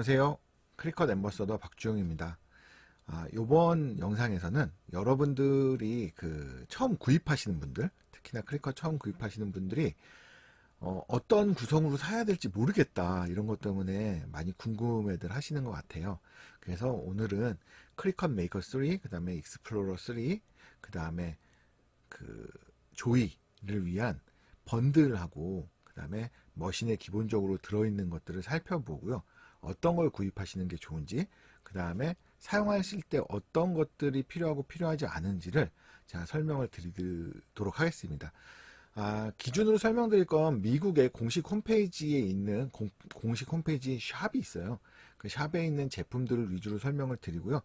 안녕하세요. 크리컷 앰버서더 박주영입니다. 이번 영상에서는 여러분들이 처음 구입하시는 분들, 특히나 크리컷 처음 구입하시는 분들이 어떤 구성으로 사야 될지 모르겠다, 이런 것 때문에 많이 궁금해들 하시는 것 같아요. 그래서 오늘은 크리컷 메이커 3, 그 다음에 익스플로러 3, 그 다음에 조이를 위한 번들하고, 그 다음에 머신에 기본적으로 들어있는 것들을 살펴보고요. 어떤 걸 구입하시는 게 좋은지, 그 다음에 사용하실 때 어떤 것들이 필요하고 필요하지 않은지를 제가 설명을 드리도록 하겠습니다. 기준으로 설명드릴 건 미국의 공식 홈페이지에 있는 공식 홈페이지 샵이 있어요. 그 샵에 있는 제품들을 위주로 설명을 드리고요.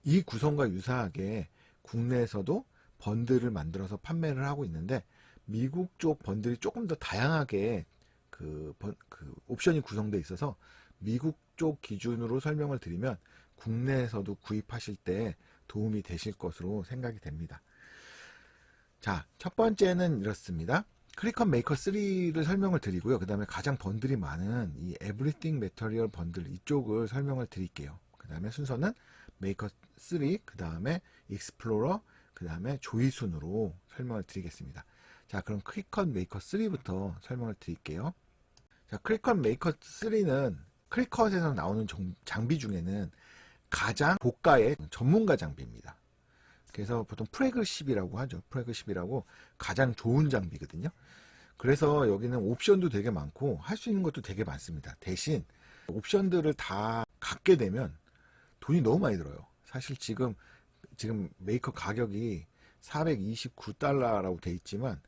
이 구성과 유사하게 국내에서도 번들을 만들어서 판매를 하고 있는데, 미국 쪽 번들이 조금 더 다양하게 옵션이 구성되어 있어서 미국 쪽 기준으로 설명을 드리면 국내에서도 구입하실 때 도움이 되실 것으로 생각이 됩니다. 자, 첫 번째는 이렇습니다. 크리컷 메이커 3를 설명을 드리고요. 그 다음에 가장 번들이 많은 이 에브리띵 매터리얼 번들, 이쪽을 설명을 드릴게요. 그 다음에 순서는 메이커 3, 그 다음에 익스플로러, 그 다음에 조이 순으로 설명을 드리겠습니다. 자, 그럼 크리컷 메이커 3부터 설명을 드릴게요. 자, 크리컷 메이커 3는 크리컷에서 나오는 장비 중에는 가장 고가의 전문가 장비입니다. 그래서 보통 프래그십이라고 하죠. 프래그십이라고 가장 좋은 장비거든요. 그래서 여기는 옵션도 되게 많고 할 수 있는 것도 되게 많습니다. 대신 옵션들을 다 갖게 되면 돈이 너무 많이 들어요. 사실 지금 메이커 가격이 429달러라고 돼 있지만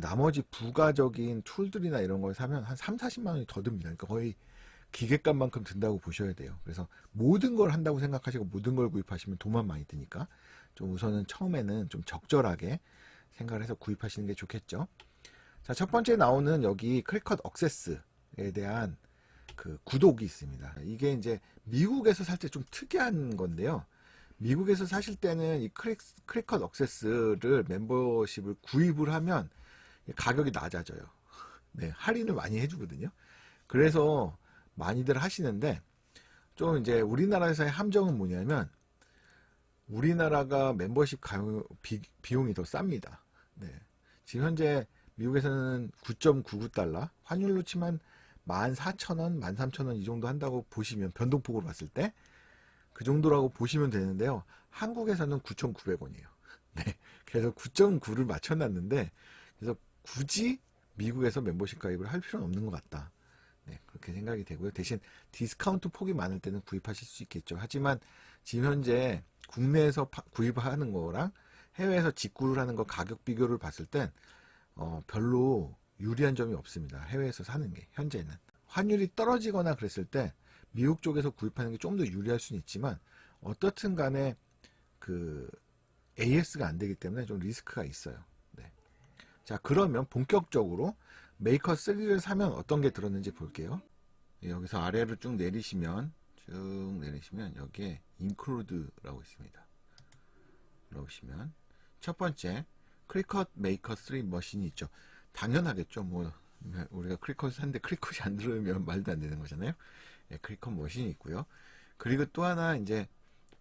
나머지 부가적인 툴들이나 이런 걸 사면 한 3, 40만 원이 더 듭니다. 그러니까 거의 기계값만큼 든다고 보셔야 돼요. 그래서 모든 걸 한다고 생각하시고 모든 걸 구입하시면 돈만 많이 드니까 좀 우선은 처음에는 좀 적절하게 생각을 해서 구입하시는 게 좋겠죠. 자, 첫 번째 나오는 여기 크리컷 억세스에 대한 구독이 있습니다. 이게 이제 미국에서 살 때 좀 특이한 건데요. 미국에서 사실 때는 이 크리컷 억세스를 멤버십을 구입을 하면 가격이 낮아져요. 네, 할인을 많이 해주거든요. 그래서 많이들 하시는데, 좀 이제 우리나라에서의 함정은 뭐냐면 우리나라가 멤버십 비용이 더 쌉니다. 네. 지금 현재 미국에서는 9.99달러, 환율로 치면 14,000원, 13,000원 이 정도 한다고 보시면, 변동폭으로 봤을 때 그 정도라고 보시면 되는데요. 한국에서는 9,900원이에요. 네. 그래서 9.9를 맞춰놨는데, 그래서 굳이 미국에서 멤버십 가입을 할 필요는 없는 것 같다. 네, 그렇게 생각이 되고요. 대신 디스카운트 폭이 많을 때는 구입하실 수 있겠죠. 하지만 지금 현재 국내에서 구입하는 거랑 해외에서 직구를 하는 거 가격 비교를 봤을 땐 별로 유리한 점이 없습니다. 해외에서 사는 게 현재는. 환율이 떨어지거나 그랬을 때 미국 쪽에서 구입하는 게 좀 더 유리할 수는 있지만, 어떻든 간에 AS가 안 되기 때문에 좀 리스크가 있어요. 네. 자, 그러면 본격적으로 메이커 3를 사면 어떤 게 들었는지 볼게요. 여기서 아래로 쭉 내리시면 여기에 include라고 있습니다. 넣으시면 첫 번째 크리컷 메이커 3 머신이 있죠. 당연하겠죠. 뭐 우리가 크리컷을 샀는데 크리컷이 안 들어오면 말도 안 되는 거잖아요. 네, 크리컷 머신이 있고요. 그리고 또 하나 이제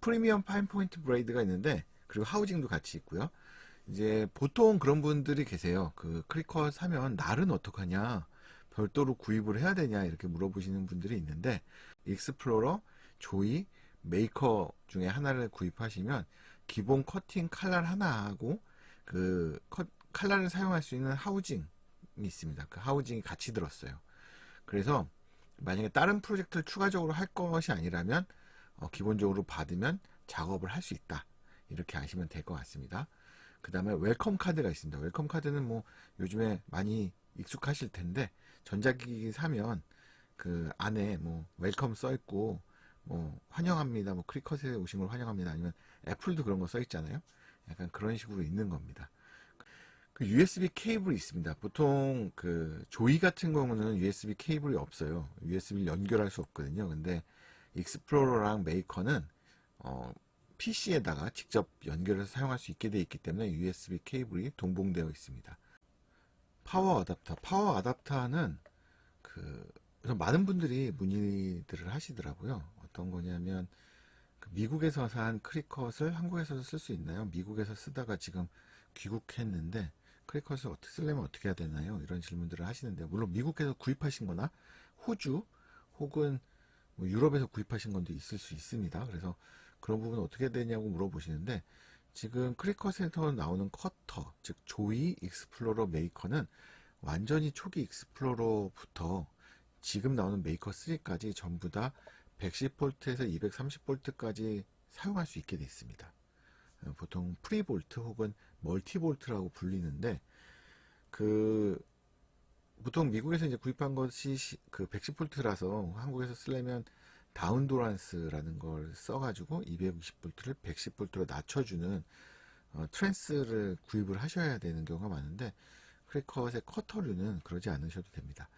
프리미엄 파인 포인트 브레이드가 있는데, 그리고 하우징도 같이 있고요. 이제 보통 그런 분들이 계세요. 크리컷 사면 날은 어떡하냐, 별도로 구입을 해야 되냐, 이렇게 물어보시는 분들이 있는데, 익스플로러, 조이, 메이커 중에 하나를 구입하시면 기본 커팅 칼날 하나하고 칼날을 사용할 수 있는 하우징이 있습니다. 그 하우징이 같이 들었어요. 그래서 만약에 다른 프로젝트를 추가적으로 할 것이 아니라면 기본적으로 받으면 작업을 할 수 있다, 이렇게 아시면 될 것 같습니다. 그 다음에 웰컴 카드가 있습니다. 웰컴 카드는 뭐 요즘에 많이 익숙하실 텐데, 전자기기 사면 그 안에 뭐 웰컴 써 있고, 뭐 환영합니다, 뭐 크리컷에 오신 걸 환영합니다, 아니면 애플도 그런 거 써 있잖아요. 약간 그런 식으로 있는 겁니다. USB 케이블이 있습니다. 보통 조이 같은 경우는 USB 케이블이 없어요. USB를 연결할 수 없거든요. 근데 익스플로러랑 메이커는 PC에다가 직접 연결해서 사용할 수 있게 되어 있기 때문에 USB 케이블이 동봉되어 있습니다. 파워 어댑터는 그래서 많은 분들이 문의들을 하시더라고요. 어떤 거냐면 그 미국에서 산 크리컷을 한국에서도 쓸 수 있나요? 미국에서 쓰다가 지금 귀국했는데 크리컷을 어떻게 쓰려면 어떻게 해야 되나요? 이런 질문들을 하시는데, 물론 미국에서 구입하신 거나 호주 혹은 뭐 유럽에서 구입하신 건도 있을 수 있습니다. 그래서 그런 부분 어떻게 해야 되냐고 물어보시는데, 지금 크리컷에서 나오는 커터, 즉 조이 익스플로러 메이커는 완전히 초기 익스플로러부터 지금 나오는 메이커 3까지 전부 다 110V에서 230V까지 사용할 수 있게 되어 있습니다. 보통 프리볼트 혹은 멀티볼트라고 불리는데, 그 보통 미국에서 이제 구입한 것이 그 110V라서 한국에서 쓰려면 다운도란스라는 걸 써가지고 260V를 110V로 낮춰주는 트랜스를 구입을 하셔야 되는 경우가 많은데, 크리컷의 커터류는 그러지 않으셔도 됩니다.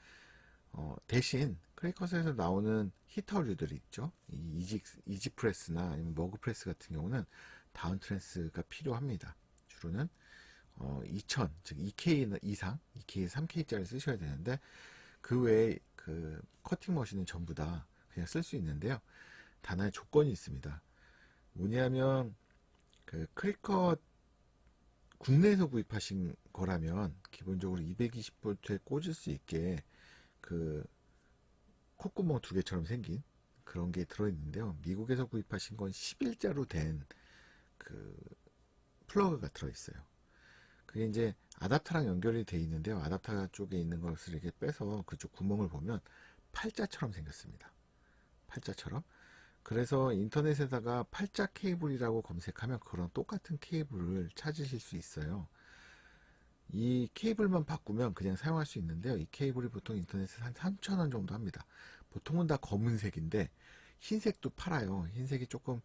대신 크리컷에서 나오는 히터류들이 있죠. 이지프레스나 아니면 머그프레스 같은 경우는 다운 트랜스가 필요합니다. 주로는 2000, 즉 2K 이상, 2K, 3K짜리 쓰셔야 되는데, 그 외에 그 커팅 머신은 전부 다 그냥 쓸 수 있는데요. 단 하나의 조건이 있습니다. 뭐냐면 그 크리컷 국내에서 구입하신 거라면 기본적으로 220V에 꽂을 수 있게 그 콧구멍 두 개처럼 생긴 그런 게 들어있는데요. 미국에서 구입하신 건 11자로 된 그 플러그가 들어있어요. 그게 이제 아답터랑 연결이 돼 있는데요. 아답터 쪽에 있는 것을 이렇게 빼서 그쪽 구멍을 보면 팔자처럼 생겼습니다. 팔자처럼. 그래서 인터넷에다가 팔자 케이블이라고 검색하면 그런 똑같은 케이블을 찾으실 수 있어요. 이 케이블만 바꾸면 그냥 사용할 수 있는데요. 이 케이블이 보통 인터넷에 한 3,000원 정도 합니다. 보통은 다 검은색인데 흰색도 팔아요. 흰색이 조금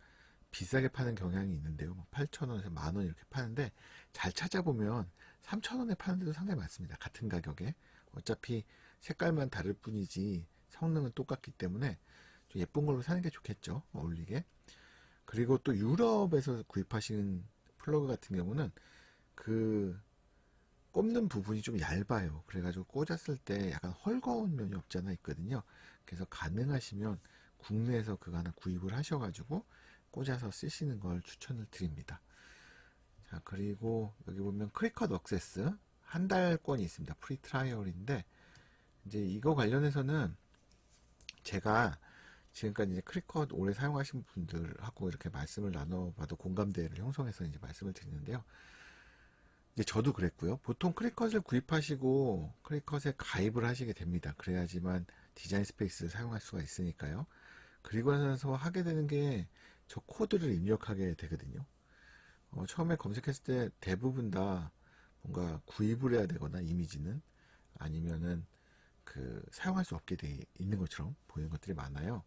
비싸게 파는 경향이 있는데요. 8,000원에서 10,000원 이렇게 파는데, 잘 찾아보면 3,000원에 파는 데도 상당히 많습니다. 같은 가격에. 어차피 색깔만 다를 뿐이지 성능은 똑같기 때문에 좀 예쁜 걸로 사는 게 좋겠죠. 어울리게. 그리고 또 유럽에서 구입하시는 플러그 같은 경우는 그 꼽는 부분이 좀 얇아요. 그래가지고 꽂았을 때 약간 헐거운 면이 없지 않아 있거든요. 그래서 가능하시면 국내에서 그거 하나 구입을 하셔가지고 꽂아서 쓰시는 걸 추천을 드립니다. 자, 그리고 여기 보면 크리컷 억세스 한 달권이 있습니다. 프리 트라이얼인데, 이제 이거 관련해서는 제가 지금까지 이제 크리컷 오래 사용하신 분들하고 이렇게 말씀을 나눠봐도 공감대를 형성해서 이제 말씀을 드리는데요. 이제 저도 그랬고요. 보통 크리컷을 구입하시고 크리컷에 가입을 하시게 됩니다. 그래야지만 디자인 스페이스를 사용할 수가 있으니까요. 그리고 나서 하게 되는 게 저 코드를 입력하게 되거든요. 처음에 검색했을 때 대부분 다 뭔가 구입을 해야 되거나 이미지는 아니면은 그 사용할 수 없게 돼 있는 것처럼 보이는 것들이 많아요.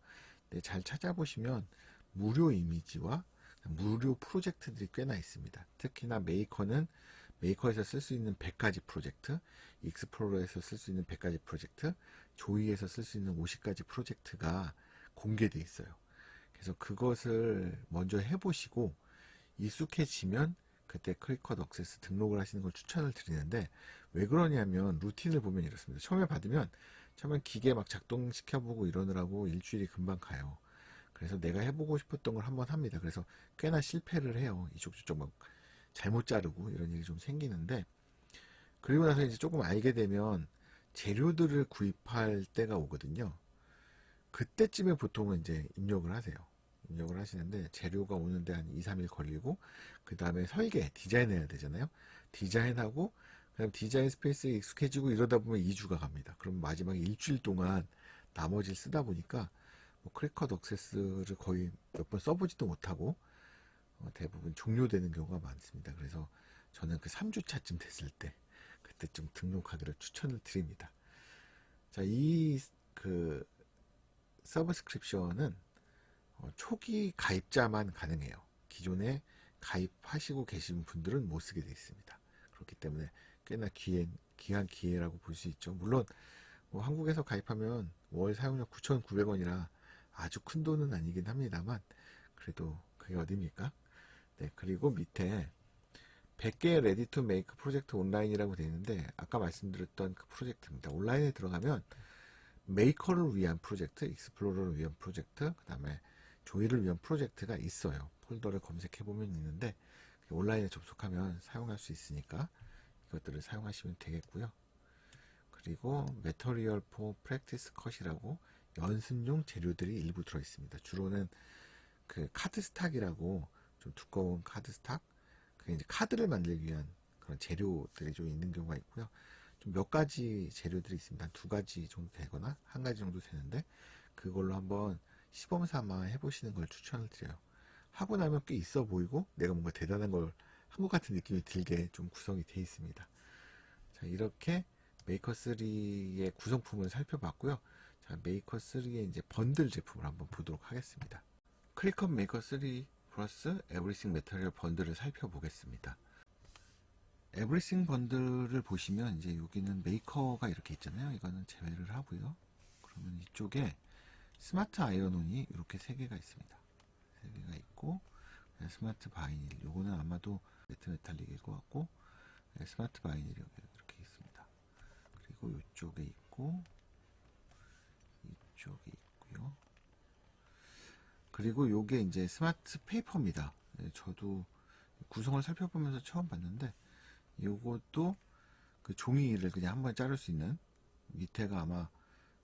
근데 잘 찾아보시면 무료 이미지와 무료 프로젝트들이 꽤나 있습니다. 특히나 메이커는 메이커에서 쓸 수 있는 100가지 프로젝트, 익스플로러에서 쓸 수 있는 100가지 프로젝트, 조이에서 쓸 수 있는 50가지 프로젝트가 공개되어 있어요. 그래서 그것을 먼저 해보시고 익숙해지면 그때 크리컷 억세스 등록을 하시는 걸 추천을 드리는데, 왜 그러냐면 루틴을 보면 이렇습니다. 처음에 받으면 처음엔 기계 막 작동시켜보고 이러느라고 일주일이 금방 가요. 그래서 내가 해보고 싶었던 걸 한번 합니다. 그래서 꽤나 실패를 해요. 이쪽 저쪽 막 잘못 자르고 이런 일이 좀 생기는데, 그리고 나서 이제 조금 알게 되면 재료들을 구입할 때가 오거든요. 그때쯤에 보통은 이제 입력을 하세요. 입력을 하시는데 재료가 오는데 한 2, 3일 걸리고, 그 다음에 설계, 디자인해야 되잖아요. 디자인하고 그다음 디자인 스페이스에 익숙해지고 이러다 보면 2주가 갑니다. 그럼 마지막에 일주일 동안 나머지를 쓰다 보니까 뭐 크리컷 억세스를 거의 몇 번 써보지도 못하고 대부분 종료되는 경우가 많습니다. 그래서 저는 그 3주차쯤 됐을 때 그때쯤 등록하기를 추천을 드립니다. 자, 이 그 서브스크립션은 초기 가입자만 가능해요. 기존에 가입하시고 계신 분들은 못 쓰게 되어 있습니다. 그렇기 때문에 꽤나 귀한 기회라고 볼 수 있죠. 물론 뭐 한국에서 가입하면 월 사용료 9,900원이라 아주 큰 돈은 아니긴 합니다만, 그래도 그게 어딥니까? 네, 그리고 밑에 100개의 레디 투 메이크 프로젝트 온라인이라고 되어 있는데, 아까 말씀드렸던 그 프로젝트입니다. 온라인에 들어가면 메이커를 위한 프로젝트, 익스플로러를 위한 프로젝트, 그 다음에 조이를 위한 프로젝트가 있어요. 폴더를 검색해보면 있는데 온라인에 접속하면 사용할 수 있으니까 이것들을 사용하시면 되겠고요. 그리고 Material for Practice Cut이라고 연습용 재료들이 일부 들어있습니다. 주로는 그 카드 스탁이라고 좀 두꺼운 카드 스탁, 그게 이제 카드를 만들기 위한 그런 재료들이 좀 있는 경우가 있고요. 좀 몇 가지 재료들이 있습니다. 한 두 가지 정도 되거나 한 가지 정도 되는데 그걸로 한번 시범 삼아 해보시는 걸 추천을 드려요. 하고 나면 꽤 있어 보이고 내가 뭔가 대단한 걸 한 것 같은 느낌이 들게 좀 구성이 되어 있습니다. 자, 이렇게 메이커3의 구성품을 살펴봤고요. 자, 메이커3의 이제 번들 제품을 한번 보도록 하겠습니다. 클릭업 메이커3 플러스 에브리싱 메터리얼 번들을 살펴보겠습니다. 에브리싱 번들을 보시면 이제 여기는 메이커가 이렇게 있잖아요. 이거는 제외를 하고요. 그러면 이쪽에 스마트 아이언온이 이렇게 3개가 있습니다. 3개가 있고 스마트 바이닐, 요거는 아마도 매트 메탈릭일 것 같고 스마트 바이닐이 이렇게 있습니다. 그리고 이쪽에 있고 이쪽에 있고요. 그리고 요게 이제 스마트 페이퍼입니다. 저도 구성을 살펴보면서 처음 봤는데 요것도 그 종이를 그냥 한번 자를 수 있는, 밑에가 아마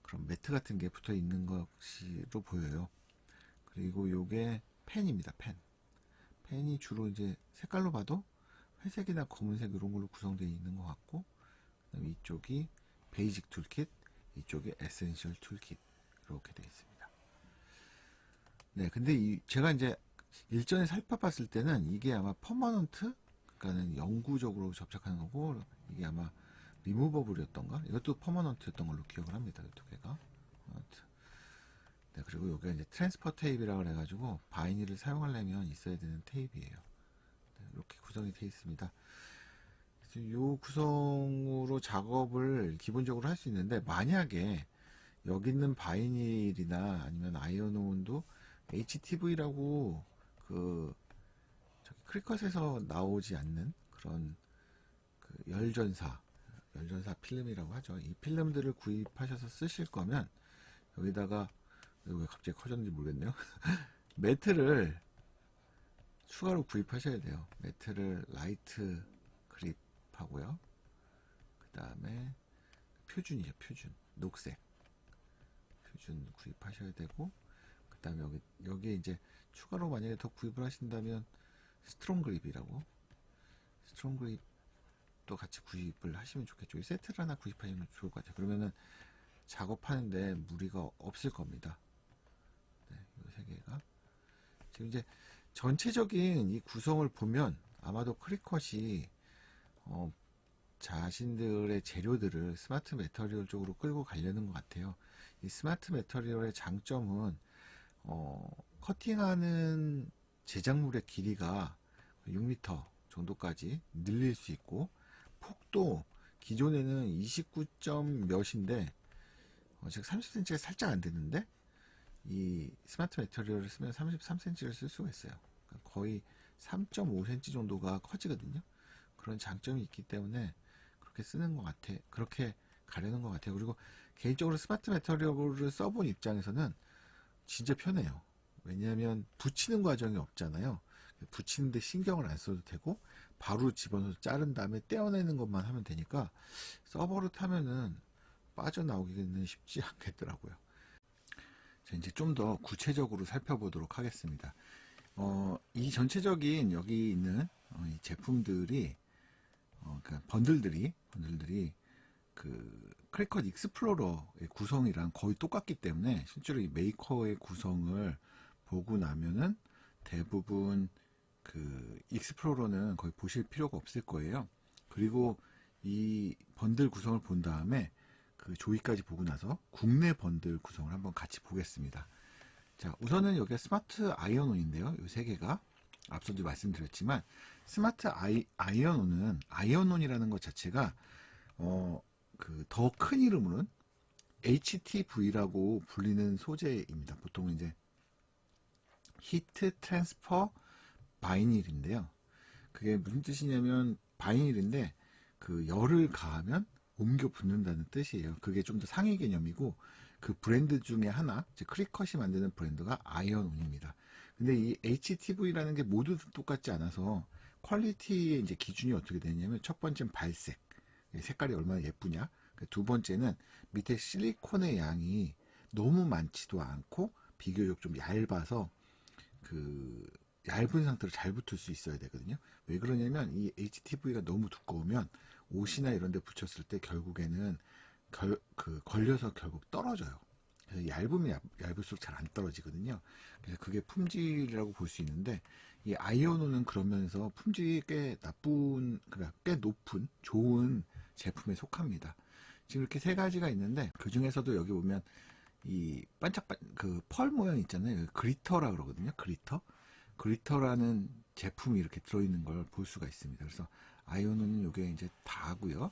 그런 매트 같은 게 붙어 있는 것으로 보여요. 그리고 요게 펜입니다. 펜이 주로 이제 색깔로 봐도 회색이나 검은색 이런 걸로 구성되어 있는 것 같고, 그다음에 이쪽이 베이직 툴킷, 이쪽이 에센셜 툴킷 이렇게 되어 있습니다. 네, 근데 제가 이제 일전에 살펴봤을 때는 이게 아마 퍼머넌트, 그러니까는 영구적으로 접착하는 거고, 이게 아마 리무버블이었던가? 이것도 퍼머넌트였던 걸로 기억을 합니다. 이 두 개가. 네, 그리고 여기가 이제 트랜스퍼 테이프라고 해가지고 바이닐을 사용하려면 있어야 되는 테이프예요. 네, 이렇게 구성이 되어 있습니다. 그래서 이 구성으로 작업을 기본적으로 할 수 있는데, 만약에 여기 있는 바이닐이나 아니면 아이언온도 HTV라고 그 크리컷에서 나오지 않는 그런 그 열전사 필름이라고 하죠. 이 필름들을 구입하셔서 쓰실 거면 여기다가, 왜 갑자기 커졌는지 모르겠네요. 매트를 추가로 구입하셔야 돼요. 매트를 라이트 그립하고요. 그 다음에 표준이죠. 녹색 표준 구입하셔야 되고, 그 다음에 여기에 이제 추가로 만약에 더 구입을 하신다면 스트롱 그립이라고, 스트롱 그립도 같이 구입을 하시면 좋겠죠. 이 세트를 하나 구입하시면 좋을 것 같아요. 그러면은 작업하는데 무리가 없을 겁니다. 네, 이 3개가 지금 이제 전체적인 이 구성을 보면 아마도 크리컷이 자신들의 재료들을 스마트 매터리얼 쪽으로 끌고 가려는 것 같아요. 이 스마트 매터리얼의 장점은 커팅하는 제작물의 길이가 6m 정도까지 늘릴 수 있고, 폭도 기존에는 29. 몇인데 지금 30cm가 살짝 안 되는데 이 스마트 매터리얼을 쓰면 33cm를 쓸 수가 있어요. 그러니까 거의 3.5cm 정도가 커지거든요. 그런 장점이 있기 때문에 그렇게 쓰는 것 같아. 그렇게 가려는 것 같아요. 그리고 개인적으로 스마트 매터리얼을 써본 입장에서는 진짜 편해요. 왜냐하면 붙이는 과정이 없잖아요. 붙이는데 신경을 안 써도 되고 바로 집어넣어서 자른 다음에 떼어내는 것만 하면 되니까 서버로 타면은 빠져나오기는 쉽지 않겠더라고요. 자, 이제 좀 더 구체적으로 살펴보도록 하겠습니다. 이 전체적인 여기 있는 이 제품들이, 그러니까 번들들이 그 크리컷 익스플로러의 구성이랑 거의 똑같기 때문에 실제로 이 메이커의 구성을 보고 나면은 대부분 그 익스플로러는 거의 보실 필요가 없을 거예요. 그리고 이 번들 구성을 본 다음에 그 조이까지 보고 나서 국내 번들 구성을 한번 같이 보겠습니다. 자, 우선은 여기가 스마트 아이언온인데요. 이 3개가 앞서도 말씀드렸지만 스마트 아이언온은 아이언온이라는 것 자체가 그 더 큰 이름으로는 HTV라고 불리는 소재입니다. 보통 이제 히트 트랜스퍼 바이닐인데요. 그게 무슨 뜻이냐면 바이닐인데 그 열을 가하면 옮겨 붙는다는 뜻이에요. 그게 좀 더 상위 개념이고, 그 브랜드 중에 하나, 즉 크리컷이 만드는 브랜드가 아이언온입니다. 근데 이 HTV라는 게 모두 똑같지 않아서 퀄리티의 이제 기준이 어떻게 되냐면, 첫 번째는 발색, 색깔이 얼마나 예쁘냐. 두 번째는 밑에 실리콘의 양이 너무 많지도 않고 비교적 좀 얇아서 그 얇은 상태로 잘 붙을 수 있어야 되거든요. 왜 그러냐면 이 HTV가 너무 두꺼우면 옷이나 이런 데 붙였을 때 결국에는 걸려서 결국 떨어져요. 그래서 얇으면 얇을수록 잘 안 떨어지거든요. 그래서 그게 품질이라고 볼 수 있는데, 이 아이언온은 그런 면에서 품질이 꽤 나쁜, 그러니까 꽤 높은 좋은 제품에 속합니다. 지금 이렇게 세 가지가 있는데, 그 중에서도 여기 보면 이 그 펄 모양 있잖아요. 그리터라 그러거든요. 그리터라는 제품이 이렇게 들어있는 걸 볼 수가 있습니다. 그래서 아이언온은 이게 이제 다 하고요.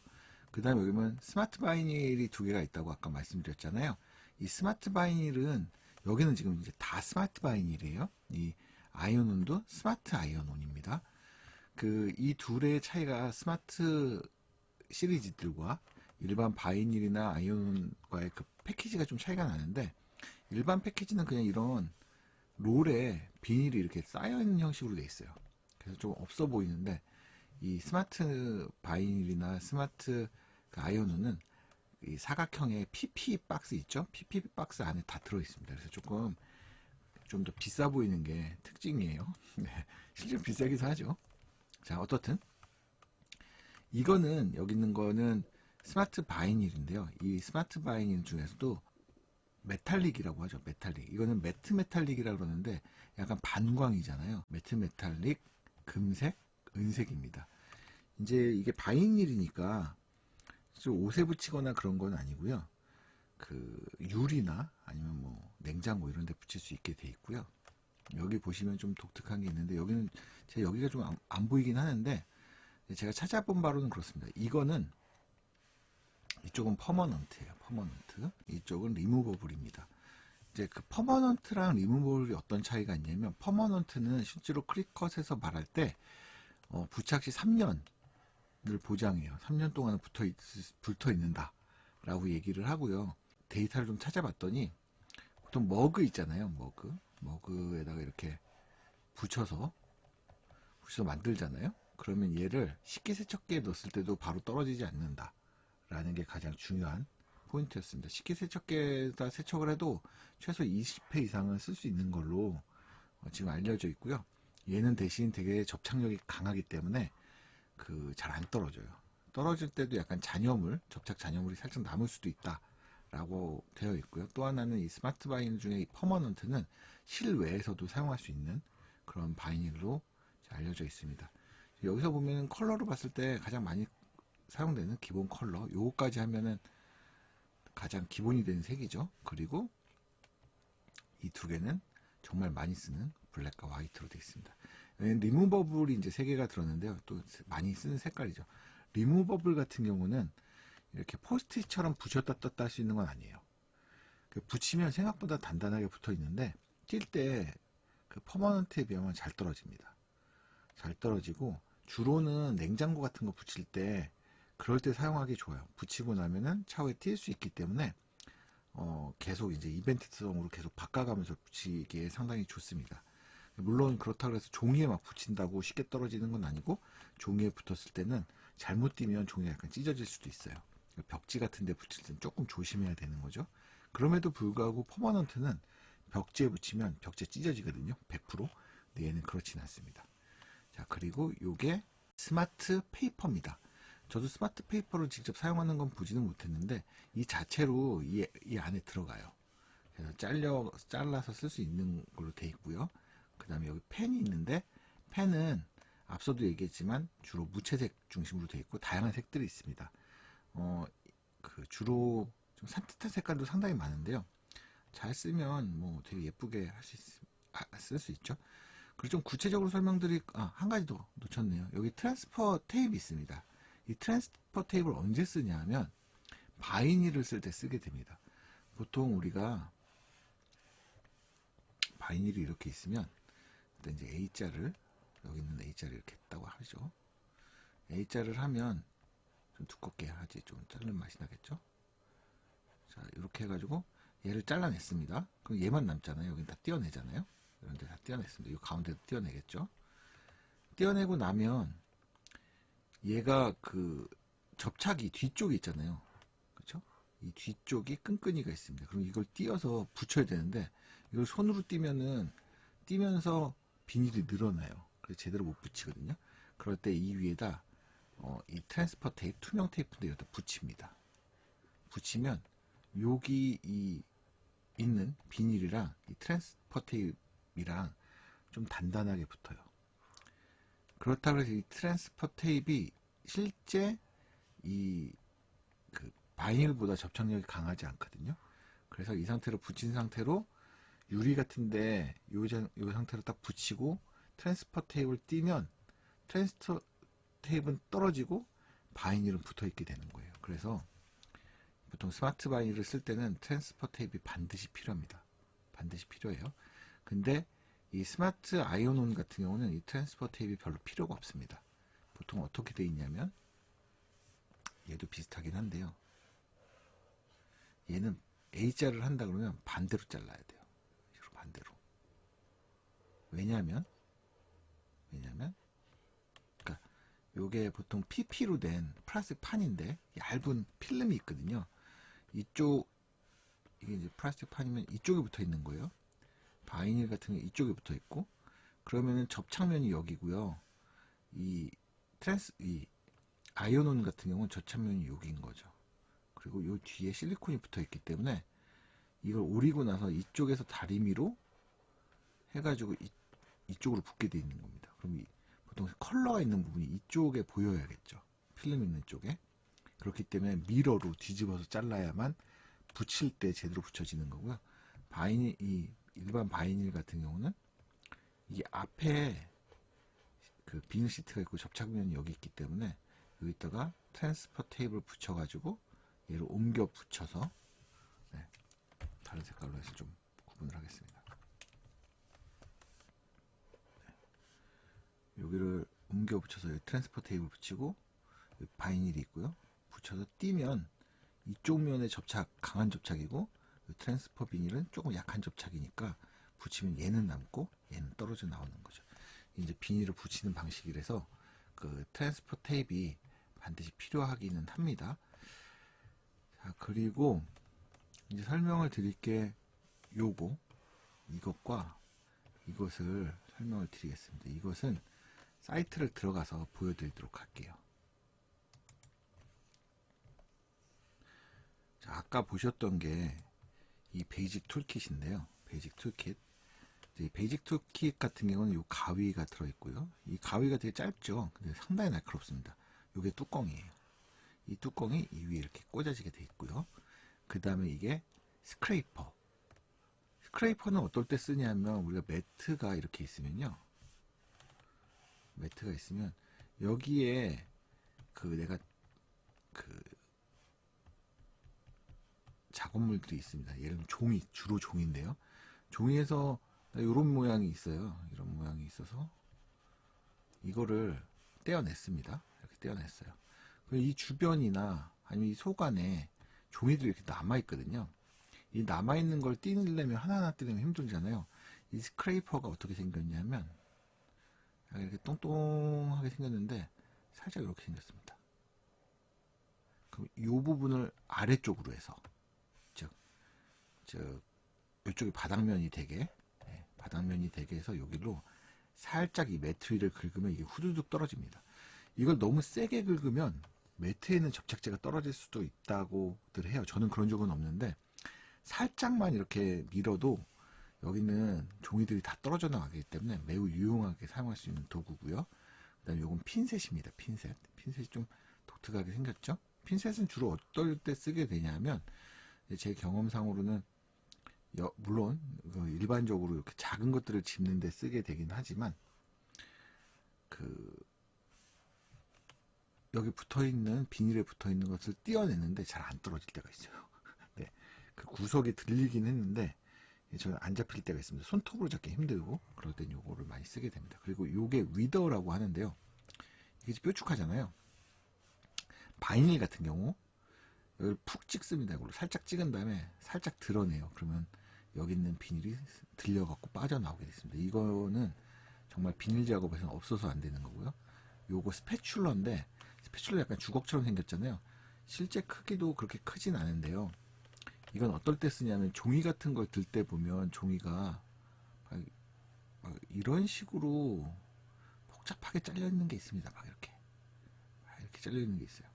그 다음에 여기 보면 스마트 바이닐이 두 개가 있다고 아까 말씀드렸잖아요. 이 스마트 바이닐은 여기는 지금 이제 다 스마트 바이닐이에요. 이 아이언온도 스마트 아이언온입니다. 이 둘의 차이가 스마트 시리즈들과 일반 바이닐이나 아이언온과의 그 패키지가 좀 차이가 나는데, 일반 패키지는 그냥 이런 롤에 비닐이 이렇게 쌓여있는 형식으로 돼 있어요. 그래서 좀 없어 보이는데, 이 스마트 바이닐이나 스마트 아이언온은 이 사각형의 PP 박스 있죠? PP 박스 안에 다 들어있습니다. 그래서 조금 좀 더 비싸 보이는 게 특징이에요. 네, 실제로 비싸기도 하죠. 자, 어떻든 이거는, 여기 있는 거는 스마트 바이닐인데요. 이 스마트 바이닐 중에서도 메탈릭이라고 하죠. 메탈릭. 이거는 매트 메탈릭이라고 그러는데 약간 반광이잖아요. 매트 메탈릭, 금색, 은색입니다. 이제 이게 바이닐이니까 옷에 붙이거나 그런 건 아니고요. 유리나 아니면 뭐 냉장고 이런 데 붙일 수 있게 돼 있고요. 여기 보시면 좀 독특한 게 있는데, 여기는 제가 여기가 좀 안 보이긴 하는데, 제가 찾아본 바로는 그렇습니다. 이쪽은 퍼머넌트예요. 퍼머넌트. 이쪽은 리무버블입니다. 이제 그 퍼머넌트랑 리무버블이 어떤 차이가 있냐면, 퍼머넌트는 실제로 크리컷에서 말할 때 부착 시 3년을 보장해요. 3년 동안 붙어 있는다 라고 얘기를 하고요. 데이터를 좀 찾아봤더니 보통 머그 있잖아요. 머그에다가 이렇게 붙여서 만들잖아요. 그러면 얘를 식기세척기에 넣었을 때도 바로 떨어지지 않는다 라는 게 가장 중요한 포인트였습니다. 식기세척기에다 세척을 해도 최소 20회 이상은 쓸 수 있는 걸로 지금 알려져 있고요. 얘는 대신 되게 접착력이 강하기 때문에 잘 안 떨어져요. 떨어질 때도 약간 접착 잔여물이 살짝 남을 수도 있다 라고 되어 있고요. 또 하나는 이 스마트 바이닐 중에 이 퍼머넌트는 실외에서도 사용할 수 있는 그런 바이닐로 알려져 있습니다. 여기서 보면 컬러로 봤을 때 가장 많이 사용되는 기본 컬러, 요거까지 하면은 가장 기본이 되는 색이죠. 그리고 이 두 개는 정말 많이 쓰는 블랙과 화이트로 되어 있습니다. 리무버블이 이제 3개가 들었는데요. 또 많이 쓰는 색깔이죠. 리무버블 같은 경우는 이렇게 포스트잇처럼 붙였다 떴다 할 수 있는 건 아니에요. 붙이면 생각보다 단단하게 붙어 있는데, 뛸 때 퍼머넌트에 비하면 잘 떨어집니다. 잘 떨어지고, 주로는 냉장고 같은 거 붙일 때 그럴 때 사용하기 좋아요. 붙이고 나면은 차후에 뛸 수 있기 때문에 계속 이제 이벤트성으로 계속 바꿔가면서 붙이기에 상당히 좋습니다. 물론 그렇다고 해서 종이에 막 붙인다고 쉽게 떨어지는 건 아니고, 종이에 붙었을 때는 잘못 띄면 종이가 약간 찢어질 수도 있어요. 벽지 같은 데 붙일 때는 조금 조심해야 되는 거죠. 그럼에도 불구하고 퍼머넌트는 벽지에 붙이면 벽지 찢어지거든요. 100%. 근데 얘는 그렇진 않습니다. 자, 그리고 요게 스마트 페이퍼입니다. 저도 스마트 페이퍼를 직접 사용하는 건 보지는 못했는데, 이 자체로 이 안에 들어가요. 그래서 잘라서 쓸 수 있는 걸로 되어 있고요. 그 다음에 여기 펜이 있는데, 펜은 앞서도 얘기했지만 주로 무채색 중심으로 되어 있고 다양한 색들이 있습니다. 주로 좀 산뜻한 색깔도 상당히 많은데요. 잘 쓰면 뭐 되게 예쁘게 쓸 수 있죠. 그리고 좀 구체적으로 한 가지 더 놓쳤네요. 여기 트랜스퍼 테이프 있습니다. 이 트랜스퍼 테이프를 언제 쓰냐 하면 바이닐을 쓸 때 쓰게 됩니다. 보통 우리가 바이닐이 이렇게 있으면 일단 이제 A자를, 여기 있는 A자를 이렇게 했다고 하죠. A자를 하면 좀 두껍게 하지, 좀 자른 맛이 나겠죠. 자, 이렇게 해가지고 얘를 잘라냈습니다. 그럼 얘만 남잖아요. 여긴 다 떼어내잖아요. 이런 데 다 떼어냈습니다. 이 가운데도 떼어내겠죠. 떼어내고 나면 얘가 그 접착이 뒤쪽에 있잖아요. 그렇죠? 이 뒤쪽이 끈끈이가 있습니다. 그럼 이걸 띄어서 붙여야 되는데 이걸 손으로 띄면서 비닐이 늘어나요. 그래서 제대로 못 붙이거든요. 그럴 때 이 위에다 이 트랜스퍼 테이프, 투명 테이프인데 여기다 붙입니다. 붙이면 여기 이 있는 비닐이랑 이 트랜스퍼 테이프랑 좀 단단하게 붙어요. 그렇다고 해서 이 트랜스퍼 테이프가 실제 이 그 바이닐보다 접착력이 강하지 않거든요. 그래서 이 상태로 붙인 상태로 유리 같은데 요 상태로 딱 붙이고 트랜스퍼 테이프를 띄면 트랜스퍼 테이프는 떨어지고 바이닐은 붙어 있게 되는 거예요. 그래서 보통 스마트 바이닐을 쓸 때는 트랜스퍼 테이프 반드시 필요합니다. 반드시 필요해요. 근데 이 스마트 아이언온 같은 경우는 이 트랜스퍼 테이프 별로 필요가 없습니다. 보통 어떻게 돼 있냐면 얘도 비슷하긴 한데요. 얘는 A자를 한다 그러면 반대로 잘라야 돼요. 반대로. 왜냐하면 그러니까 요게 보통 PP로 된 플라스틱 판인데 얇은 필름이 있거든요. 이게 이제 플라스틱 판이면 이쪽에 붙어 있는 거예요. 바이닐 같은 게 이쪽에 붙어 있고, 그러면은 접착면이 여기고요. 이 아이언온 같은 경우는 접착면이 여기인 거죠. 그리고 요 뒤에 실리콘이 붙어 있기 때문에 이걸 오리고 나서 이쪽에서 다리미로 해가지고 이쪽으로 붙게 돼 있는 겁니다. 그럼 보통 컬러가 있는 부분이 이쪽에 보여야겠죠. 필름 있는 쪽에. 그렇기 때문에 미러로 뒤집어서 잘라야만 붙일 때 제대로 붙여지는 거고요. 이 일반 바이닐 같은 경우는 이게 앞에 그 비닐 시트가 있고 접착면이 여기 있기 때문에 여기다가 트랜스퍼 테이프를 붙여가지고 얘를 옮겨 붙여서 다른 색깔로 해서 좀 구분을 하겠습니다. 여기를 옮겨 붙여서 트랜스퍼 테이프를 붙이고 바이닐이 있고요. 붙여서 띄면 이쪽 면의 접착 강한 접착이고 트랜스퍼 비닐은 조금 약한 접착이니까 붙이면 얘는 남고 얘는 떨어져 나오는 거죠. 이제 비닐을 붙이는 방식이라서 그 트랜스퍼 테이프가 반드시 필요하기는 합니다. 자, 그리고 이제 설명을 드릴 게 이것과 이것을 설명을 드리겠습니다. 이것은 사이트를 들어가서 보여드리도록 할게요. 자, 아까 보셨던 게 이 베이직 툴킷인데요. 베이직 툴킷. 이 베이직 툴킷 같은 경우는 이 가위가 들어있고요. 이 가위가 되게 짧죠. 근데 상당히 날카롭습니다. 이게 뚜껑이에요. 이 뚜껑이 이 위에 이렇게 꽂아지게 되어 있고요. 그 다음에 이게 스크레이퍼. 스크레이퍼는 어떨 때 쓰냐면 우리가 매트가 이렇게 있으면요. 매트가 있으면 여기에 내가 작업물들이 있습니다. 예를 들면 주로 종이인데요. 종이에서 이런 모양이 있어요. 이런 모양이 있어서 이거를 떼어냈습니다. 이렇게 떼어냈어요. 이 주변이나 아니면 이 속안에 종이들이 이렇게 남아있거든요. 이 남아있는 걸 떼내려면 하나하나 떼내면 힘들잖아요. 이 스크레이퍼가 어떻게 생겼냐면 이렇게 똥똥하게 생겼는데 살짝 이렇게 생겼습니다. 그럼 이 부분을 아래쪽으로 해서 이쪽이 바닥면이 되게 해서 여기로 살짝 이 매트 위를 긁으면 이게 후두둑 떨어집니다. 이걸 너무 세게 긁으면 매트에 있는 접착제가 떨어질 수도 있다고들 해요. 저는 그런 적은 없는데 살짝만 이렇게 밀어도 여기는 종이들이 다 떨어져 나가기 때문에 매우 유용하게 사용할 수 있는 도구고요. 그 다음에 이건 핀셋입니다. 핀셋이 좀 독특하게 생겼죠. 핀셋은 주로 어떨 때 쓰게 되냐면 제 경험상으로는 물론 일반적으로 이렇게 작은 것들을 집는 데 쓰게 되긴 하지만 여기 붙어있는 비닐에 붙어있는 것을 띄어내는데 잘 안 떨어질 때가 있어요. 네, 그 구석이 들리긴 했는데 저는 안 잡힐 때가 있습니다. 손톱으로 잡기 힘들고 그럴 땐 요거를 많이 쓰게 됩니다. 그리고 요게 위더라고 하는데요. 이게 뾰족하잖아요. 바이닐 같은 경우 여기를 푹 찍습니다. 이걸로 살짝 찍은 다음에 살짝 드러내요. 그러면 여기 있는 비닐이 들려갖고 빠져나오게 됐습니다. 이거는 정말 비닐 작업에서는 없어서 안 되는 거고요. 요거 스패츌러인데, 스패츌러 약간 주걱처럼 생겼잖아요. 실제 크기도 그렇게 크진 않은데요. 이건 어떨 때 쓰냐면 종이 같은 걸 들 때 보면 종이가 막 이런 식으로 복잡하게 잘려 있는 게 있습니다. 막 이렇게 잘려 있는 게 있어요.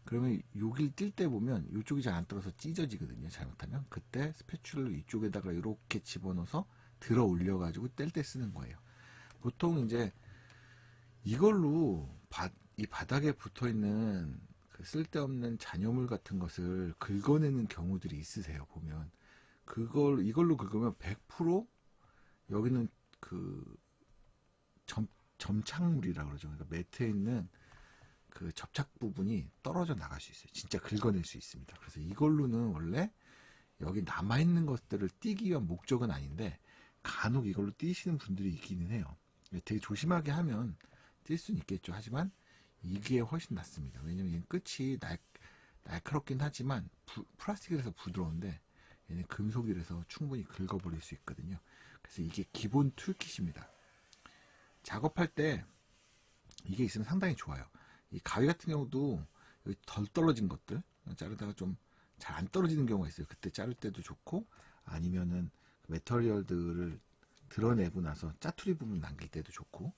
그러면 여길 뛸 때 보면 이쪽이 잘 안 떨어서 찢어지거든요. 잘못하면 그때 스패츌러 이쪽에다가 이렇게 집어넣어서 들어 올려가지고 뗄 때 쓰는 거예요. 보통 이제 이걸로 이 바닥에 붙어 있는 그 쓸데없는 잔여물 같은 것을 긁어내는 경우들이 있으세요. 보면 이걸로 긁으면 100% 여기는 그 점착물이라고 그러죠. 그러니까 매트에 있는 그 접착 부분이 떨어져 나갈 수 있어요. 진짜 긁어낼 수 있습니다. 그래서 이걸로는 원래 여기 남아있는 것들을 띄기 위한 목적은 아닌데 간혹 이걸로 띄시는 분들이 있기는 해요. 되게 조심하게 하면 뛸 수는 있겠죠. 하지만 이게 훨씬 낫습니다. 왜냐면 얘는 끝이 날카롭긴 하지만 플라스틱이라서 부드러운데 얘는 금속이라서 충분히 긁어버릴 수 있거든요. 그래서 이게 기본 툴킷입니다. 작업할 때 이게 있으면 상당히 좋아요. 이 가위 같은 경우도 여기 덜 떨어진 것들 자르다가 좀 잘 안 떨어지는 경우가 있어요. 그때 자를 때도 좋고, 아니면은 메터리얼들을 드러내고 나서 짜투리 부분 남길 때도 좋고,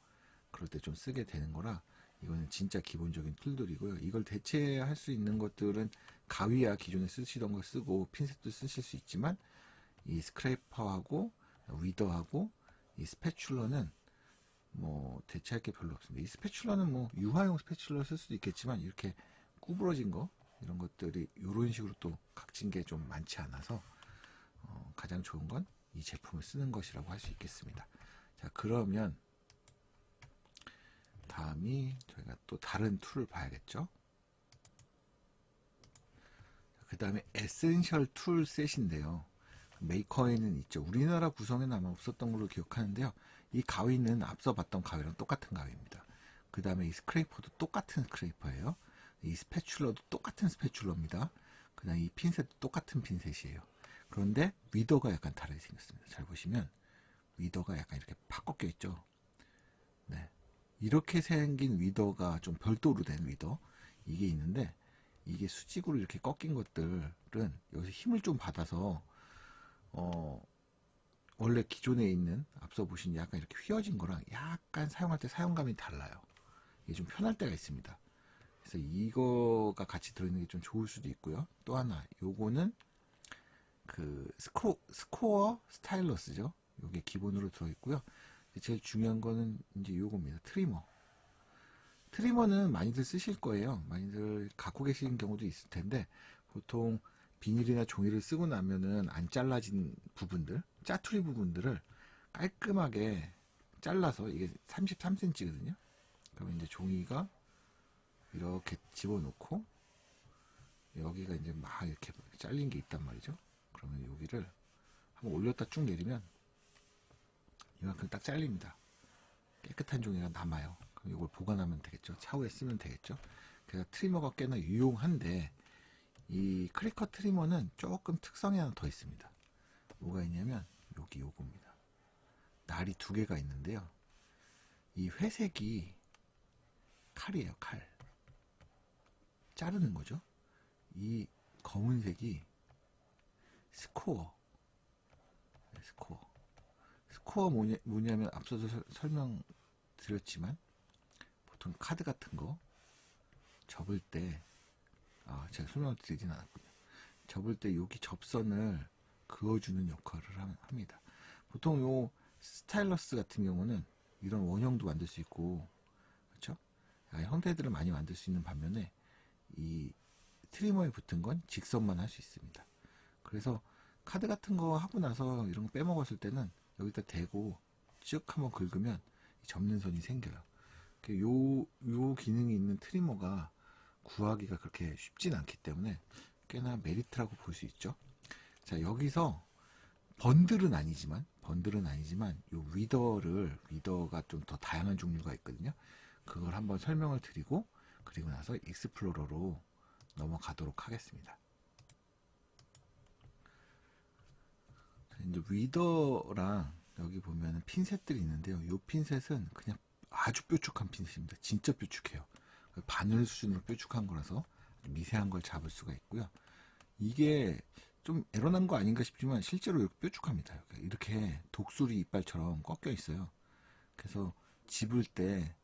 그럴 때 좀 쓰게 되는 거라 이거는 진짜 기본적인 툴들이고요. 이걸 대체할 수 있는 것들은 가위야 기존에 쓰시던 거 쓰고 핀셋도 쓰실 수 있지만, 이 스크래퍼하고 위더하고 이 스패츌러는 뭐 대체할 게 별로 없습니다. 이 스패츌러는 뭐 유화용 스패츌러 쓸 수도 있겠지만, 이렇게 구부러진 거 이런 것들이 이런 식으로 또 각진 게 좀 많지 않아서 가장 좋은 건 이 제품을 쓰는 것이라고 할 수 있겠습니다. 자, 그러면 다음이 저희가 또 다른 툴을 봐야겠죠. 그 다음에 에센셜 툴 셋인데요. 메이커에는 있죠. 우리나라 구성에는 아마 없었던 걸로 기억하는데요. 이 가위는 앞서 봤던 가위랑 똑같은 가위입니다. 그 다음에 이 스크레이퍼도 똑같은 스크레이퍼예요. 이 스패츌러도 똑같은 스패츌러입니다. 그 다음에 이 핀셋도 똑같은 핀셋이에요. 그런데 위더가 약간 다르게 생겼습니다. 잘 보시면 위더가 약간 이렇게 팍 꺾여 있죠. 네, 이렇게 생긴 위더가 좀 별도로 된 위더 이게 있는데, 이게 수직으로 이렇게 꺾인 것들은 여기서 힘을 좀 받아서 원래 기존에 있는 앞서 보신 약간 이렇게 휘어진 거랑 약간 사용할 때 사용감이 달라요. 이게 좀 편할 때가 있습니다. 그래서 이거가 같이 들어있는 게 좀 좋을 수도 있고요. 또 하나, 요거는 그 스코어 스타일러스죠. 요게 기본으로 들어있고요. 제일 중요한 거는 이제 요겁니다. 트리머는 많이들 쓰실 거예요. 많이들 갖고 계시는 경우도 있을 텐데, 보통 비닐이나 종이를 쓰고 나면은 안 잘라진 부분들, 짜투리 부분들을 깔끔하게 잘라서, 이게 33cm거든요. 그러면 이제 종이가 이렇게 집어넣고, 여기가 이제 막 이렇게 잘린 게 있단 말이죠. 그러면 여기를 한번 올렸다 쭉 내리면 이만큼 딱 잘립니다. 깨끗한 종이가 남아요. 그럼 이걸 보관하면 되겠죠. 차후에 쓰면 되겠죠. 그래서 트리머가 꽤나 유용한데, 이 크리커 트리머는 조금 특성이 하나 더 있습니다. 뭐가 있냐면 요겁니다. 날이 두 개가 있는데요. 이 회색이 칼이에요. 칼. 자르는 거죠. 이 검은색이 스코어. 스코어 뭐냐면 앞서도 설명드렸지만, 보통 카드 같은 거 접을 때, 제가 설명을 드리진 않았군요. 접을 때 여기 접선을 그어주는 역할을 합니다. 보통 요 스타일러스 같은 경우는 이런 원형도 만들 수 있고, 그렇죠? 형태들을 많이 만들 수 있는 반면에 이 트리머에 붙은 건 직선만 할 수 있습니다. 그래서 카드 같은 거 하고 나서 이런 거 빼먹었을 때는 여기다 대고 쭉 한번 긁으면 접는 선이 생겨요. 요 기능이 있는 트리머가 구하기가 그렇게 쉽진 않기 때문에 꽤나 메리트라고 볼 수 있죠. 자, 여기서 번들은 아니지만 요 위더가 좀 더 다양한 종류가 있거든요. 그걸 한번 설명을 드리고, 그리고 나서 익스플로러로 넘어가도록 하겠습니다. 이제 리더랑 여기 보면 핀셋들이 있는데요. 이 핀셋은 그냥 아주 뾰족한 핀셋입니다. 진짜 뾰족해요. 바늘 수준으로 뾰족한 거라서 미세한 걸 잡을 수가 있고요. 이게 좀 에러난 거 아닌가 싶지만 실제로 이렇게 뾰족합니다. 이렇게 독수리 이빨처럼 꺾여 있어요. 그래서 집을 때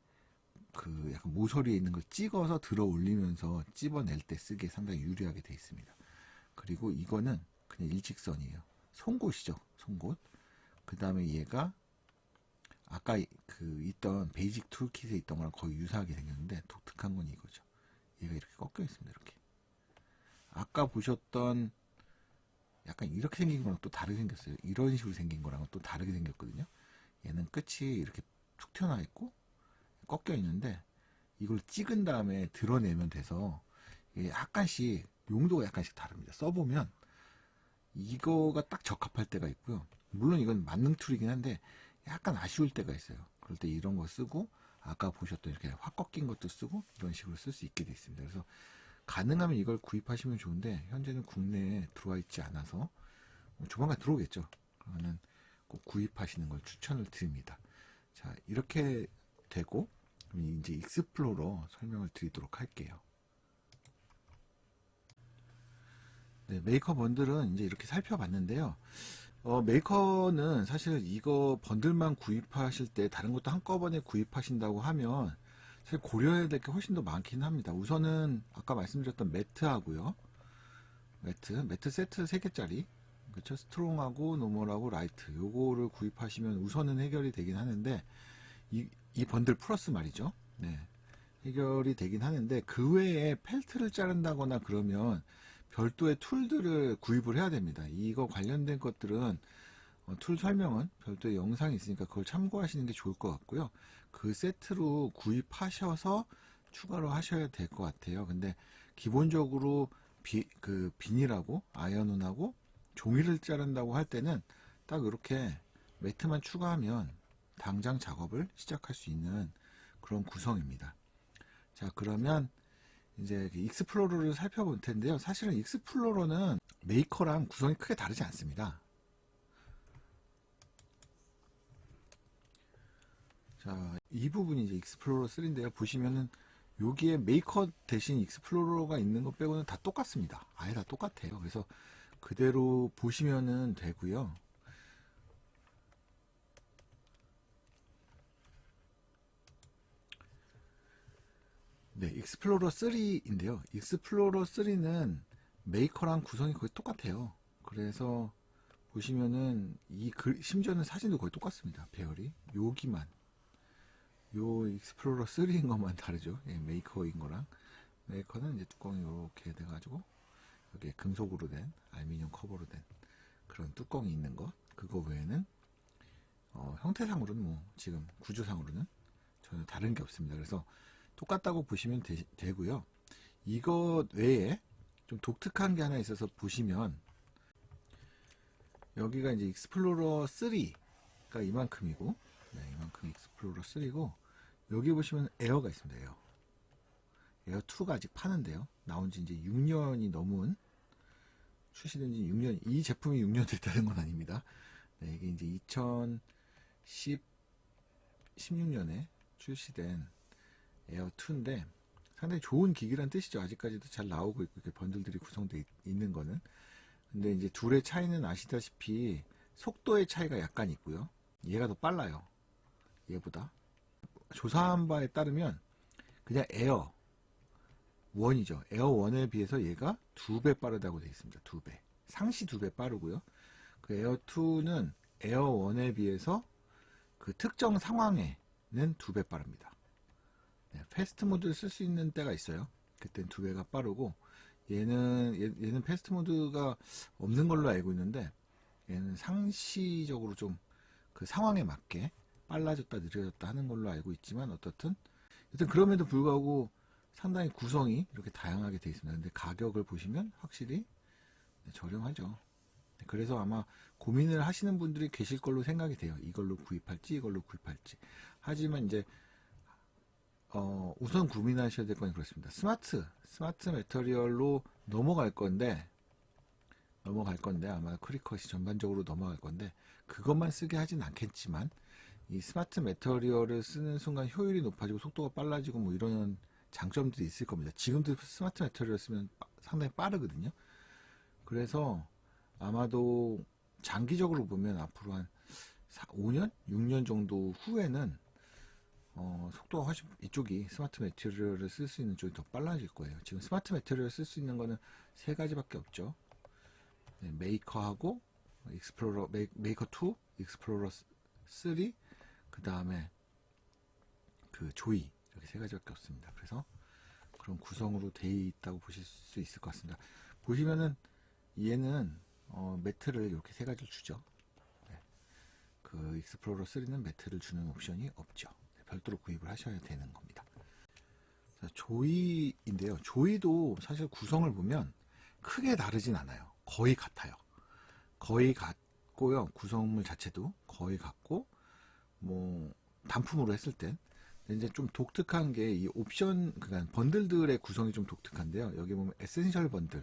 그 약간 모서리에 있는 걸 찍어서 들어 올리면서 찝어낼 때 쓰기에 상당히 유리하게 되어 있습니다. 그리고 이거는 그냥 일직선이에요. 송곳이죠. 송곳. 그 다음에 얘가 아까 그 있던 베이직 툴킷에 있던 거랑 거의 유사하게 생겼는데 독특한 건 이거죠. 얘가 이렇게 꺾여 있습니다. 이렇게. 아까 보셨던 약간 이렇게 생긴 거랑 또 다르게 생겼어요. 이런 식으로 생긴 거랑은 또 다르게 생겼거든요. 얘는 끝이 이렇게 툭 튀어나와 있고 꺾여 있는데 이걸 찍은 다음에 드러내면 돼서 약간씩 용도가 약간씩 다릅니다. 써보면 이거가 딱 적합할 때가 있고요. 물론 이건 만능 툴이긴 한데 약간 아쉬울 때가 있어요. 그럴 때 이런 거 쓰고 아까 보셨던 이렇게 확 꺾인 것도 쓰고 이런 식으로 쓸 수 있게 돼 있습니다. 그래서 가능하면 이걸 구입하시면 좋은데 현재는 국내에 들어와 있지 않아서 조만간 들어오겠죠. 그러면 꼭 구입하시는 걸 추천을 드립니다. 자, 이렇게 되고 이제 익스플로러 설명을 드리도록 할게요. 네, 메이커 번들은 이제 이렇게 살펴봤는데요. 메이커는 사실 이거 번들만 구입하실 때 다른 것도 한꺼번에 구입하신다고 하면 사실 고려해야 될 게 훨씬 더 많긴 합니다. 우선은 아까 말씀드렸던 매트하고요. 매트 세트 3개짜리. 그렇죠? 스트롱하고 노멀하고 라이트. 요거를 구입하시면 우선은 해결이 되긴 하는데 이 번들 플러스 말이죠. 네. 해결이 되긴 하는데 그 외에 펠트를 자른다거나 그러면 별도의 툴들을 구입을 해야 됩니다. 이거 관련된 것들은 툴 설명은 별도의 영상이 있으니까 그걸 참고하시는 게 좋을 것 같고요. 그 세트로 구입하셔서 추가로 하셔야 될 것 같아요. 근데 기본적으로 비닐하고 아이언온하고 종이를 자른다고 할 때는 딱 이렇게 매트만 추가하면 당장 작업을 시작할 수 있는 그런 구성입니다. 자, 그러면 이제 익스플로러를 살펴볼 텐데요. 사실은 익스플로러는 메이커랑 구성이 크게 다르지 않습니다. 자, 이 부분이 이제 익스플로러 3인데요. 보시면은 여기에 메이커 대신 익스플로러가 있는 것 빼고는 다 똑같습니다. 아예 다 똑같아요. 그래서 그대로 보시면은 되고요. 네, 익스플로러 3인데요. 익스플로러 3는 메이커랑 구성이 거의 똑같아요. 그래서 보시면은 심지어는 사진도 거의 똑같습니다. 배열이 여기만 요 익스플로러 3인 것만 다르죠. 예, 메이커인 거랑 메이커는 이제 뚜껑이 이렇게 돼가지고 여기에 금속으로 된 알루미늄 커버로 된 그런 뚜껑이 있는 것. 그거 외에는 형태상으로는 뭐 지금 구조상으로는 전혀 다른 게 없습니다. 그래서 똑같다고 보시면 되고요. 이것 외에 좀 독특한 게 하나 있어서 보시면 여기가 이제 익스플로러 3가 이만큼이고, 네, 이만큼 익스플로러 3고 여기 보시면 에어가 있습니다. 에어 2가 아직 파는데요. 나온 지 이제 6년이 넘은, 출시된 지 6년, 이 제품이 6년 됐다는 건 아닙니다. 네, 이게 이제 2016년에 출시된 에어 2인데 상당히 좋은 기기란 뜻이죠. 아직까지도 잘 나오고 있고 이렇게 번들들이 구성되어 있는 거는. 근데 이제 둘의 차이는 아시다시피 속도의 차이가 약간 있고요. 얘가 더 빨라요. 얘보다. 조사한 바에 따르면 그냥 에어 1이죠. 에어 1에 비해서 얘가 2배 빠르다고 되어 있습니다. 2배. 상시 2배 빠르고요. 그 에어 2는 에어 1에 비해서 그 특정 상황에는 2배 빠릅니다. 네, 패스트 모드를 쓸 수 있는 때가 있어요. 그땐 2배가 빠르고 얘는 패스트 모드가 없는 걸로 알고 있는데 얘는 상시적으로 좀 그 상황에 맞게 빨라졌다 느려졌다 하는 걸로 알고 있지만 어떻든 여튼 그럼에도 불구하고 상당히 구성이 이렇게 다양하게 되어 있습니다. 근데 가격을 보시면 확실히 저렴하죠. 그래서 아마 고민을 하시는 분들이 계실 걸로 생각이 돼요. 이걸로 구입할지 이걸로 구입할지. 하지만 이제 우선 고민하셔야 될 건 그렇습니다. 스마트 매터리얼로 넘어갈 건데 아마 크리컷이 전반적으로 넘어갈 건데 그것만 쓰게 하진 않겠지만 이 스마트 매터리얼을 쓰는 순간 효율이 높아지고 속도가 빨라지고 뭐 이런 장점들이 있을 겁니다. 지금도 스마트 매터리얼 쓰면 상당히 빠르거든요. 그래서 아마도 장기적으로 보면 앞으로 한 5년, 6년 정도 후에는 속도가 훨씬 이쪽이 스마트 매터리얼을 쓸 수 있는 쪽이 더 빨라질 거예요. 지금 스마트 매터리얼 쓸 수 있는 거는 세 가지밖에 없죠. 네, 메이커하고 익스플로러 메이커 2, 익스플로러 3, 그 다음에 그 조이 이렇게 세 가지밖에 없습니다. 그래서 그런 구성으로 돼 있다고 보실 수 있을 것 같습니다. 보시면은 얘는 매트를 이렇게 세 가지를 주죠. 네. 그 익스플로러 3는 매트를 주는 옵션이 없죠. 네, 별도로 구입을 하셔야 되는 겁니다. 자, 조이인데요. 조이도 사실 구성을 보면 크게 다르진 않아요. 거의 같아요. 거의 같고요. 구성물 자체도 거의 같고 뭐 단품으로 했을 땐 이제 좀 독특한 게 이 옵션 그러니까 번들들의 구성이 좀 독특한데요. 여기 보면 에센셜 번들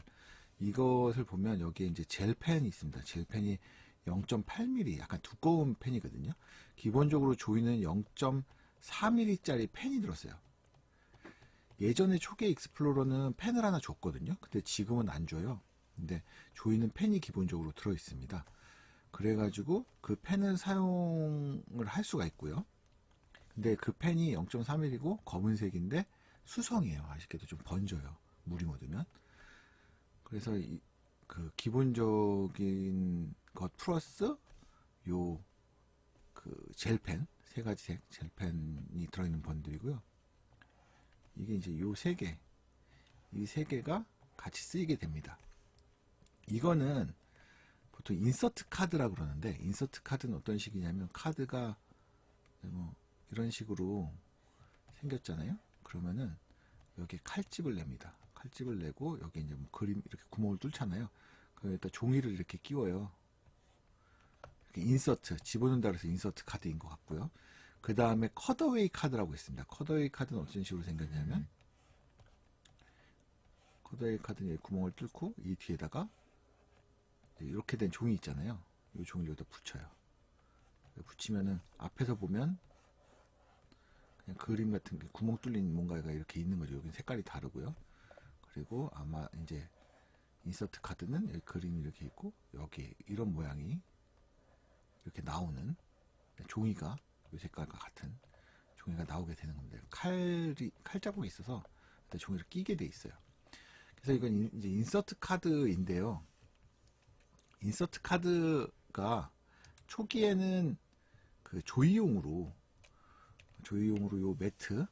이것을 보면 여기에 이제 젤펜이 있습니다. 젤펜이 0.8mm 약간 두꺼운 펜이거든요. 기본적으로 조이는 0.4mm 짜리 펜이 들었어요. 예전에 초기 익스플로러는 펜을 하나 줬거든요. 근데 지금은 안 줘요. 근데 조이는 펜이 기본적으로 들어 있습니다. 그래가지고 그 펜을 사용을 할 수가 있고요. 근데 그 펜이 0.3mm고 검은색인데 수성이에요. 아쉽게도 좀 번져요. 물이 묻으면. 그래서 그 기본적인 것 플러스 요 그 젤펜 세 가지 색 젤펜이 들어있는 번들이고요. 이게 이제 요 세 개, 이 세 개가 같이 쓰이게 됩니다. 이거는 보통 인서트 카드라고 그러는데 인서트 카드는 어떤 식이냐면 카드가 뭐 이런 식으로 생겼잖아요. 그러면은 여기 칼집을 냅니다. 칼집을 내고 여기 이제 뭐 그림 이렇게 구멍을 뚫잖아요. 그럼 일단 종이를 이렇게 끼워요. 이렇게 인서트 집어넣는다 그래서 인서트 카드인 것 같고요. 그 다음에 컷어웨이 카드라고 있습니다. 컷어웨이 카드는 어떤 식으로 생겼냐면 컷어웨이 카드는 구멍을 뚫고 이 뒤에다가 이렇게 된 종이 있잖아요. 이 종이를 여기다 붙여요. 붙이면은 앞에서 보면 그냥 그림 같은 게 구멍 뚫린 뭔가가 이렇게 있는 거죠. 여기 색깔이 다르고요. 그리고 아마 이제 인서트 카드는 여기 그림이 이렇게 있고 여기 이런 모양이 이렇게 나오는 종이가 이 색깔과 같은 종이가 나오게 되는 겁니다. 칼자국이 있어서 종이를 끼게 돼 있어요. 그래서 이건 이제 인서트 카드인데요. 인서트 카드가 초기에는 그 조이용으로 요 매트,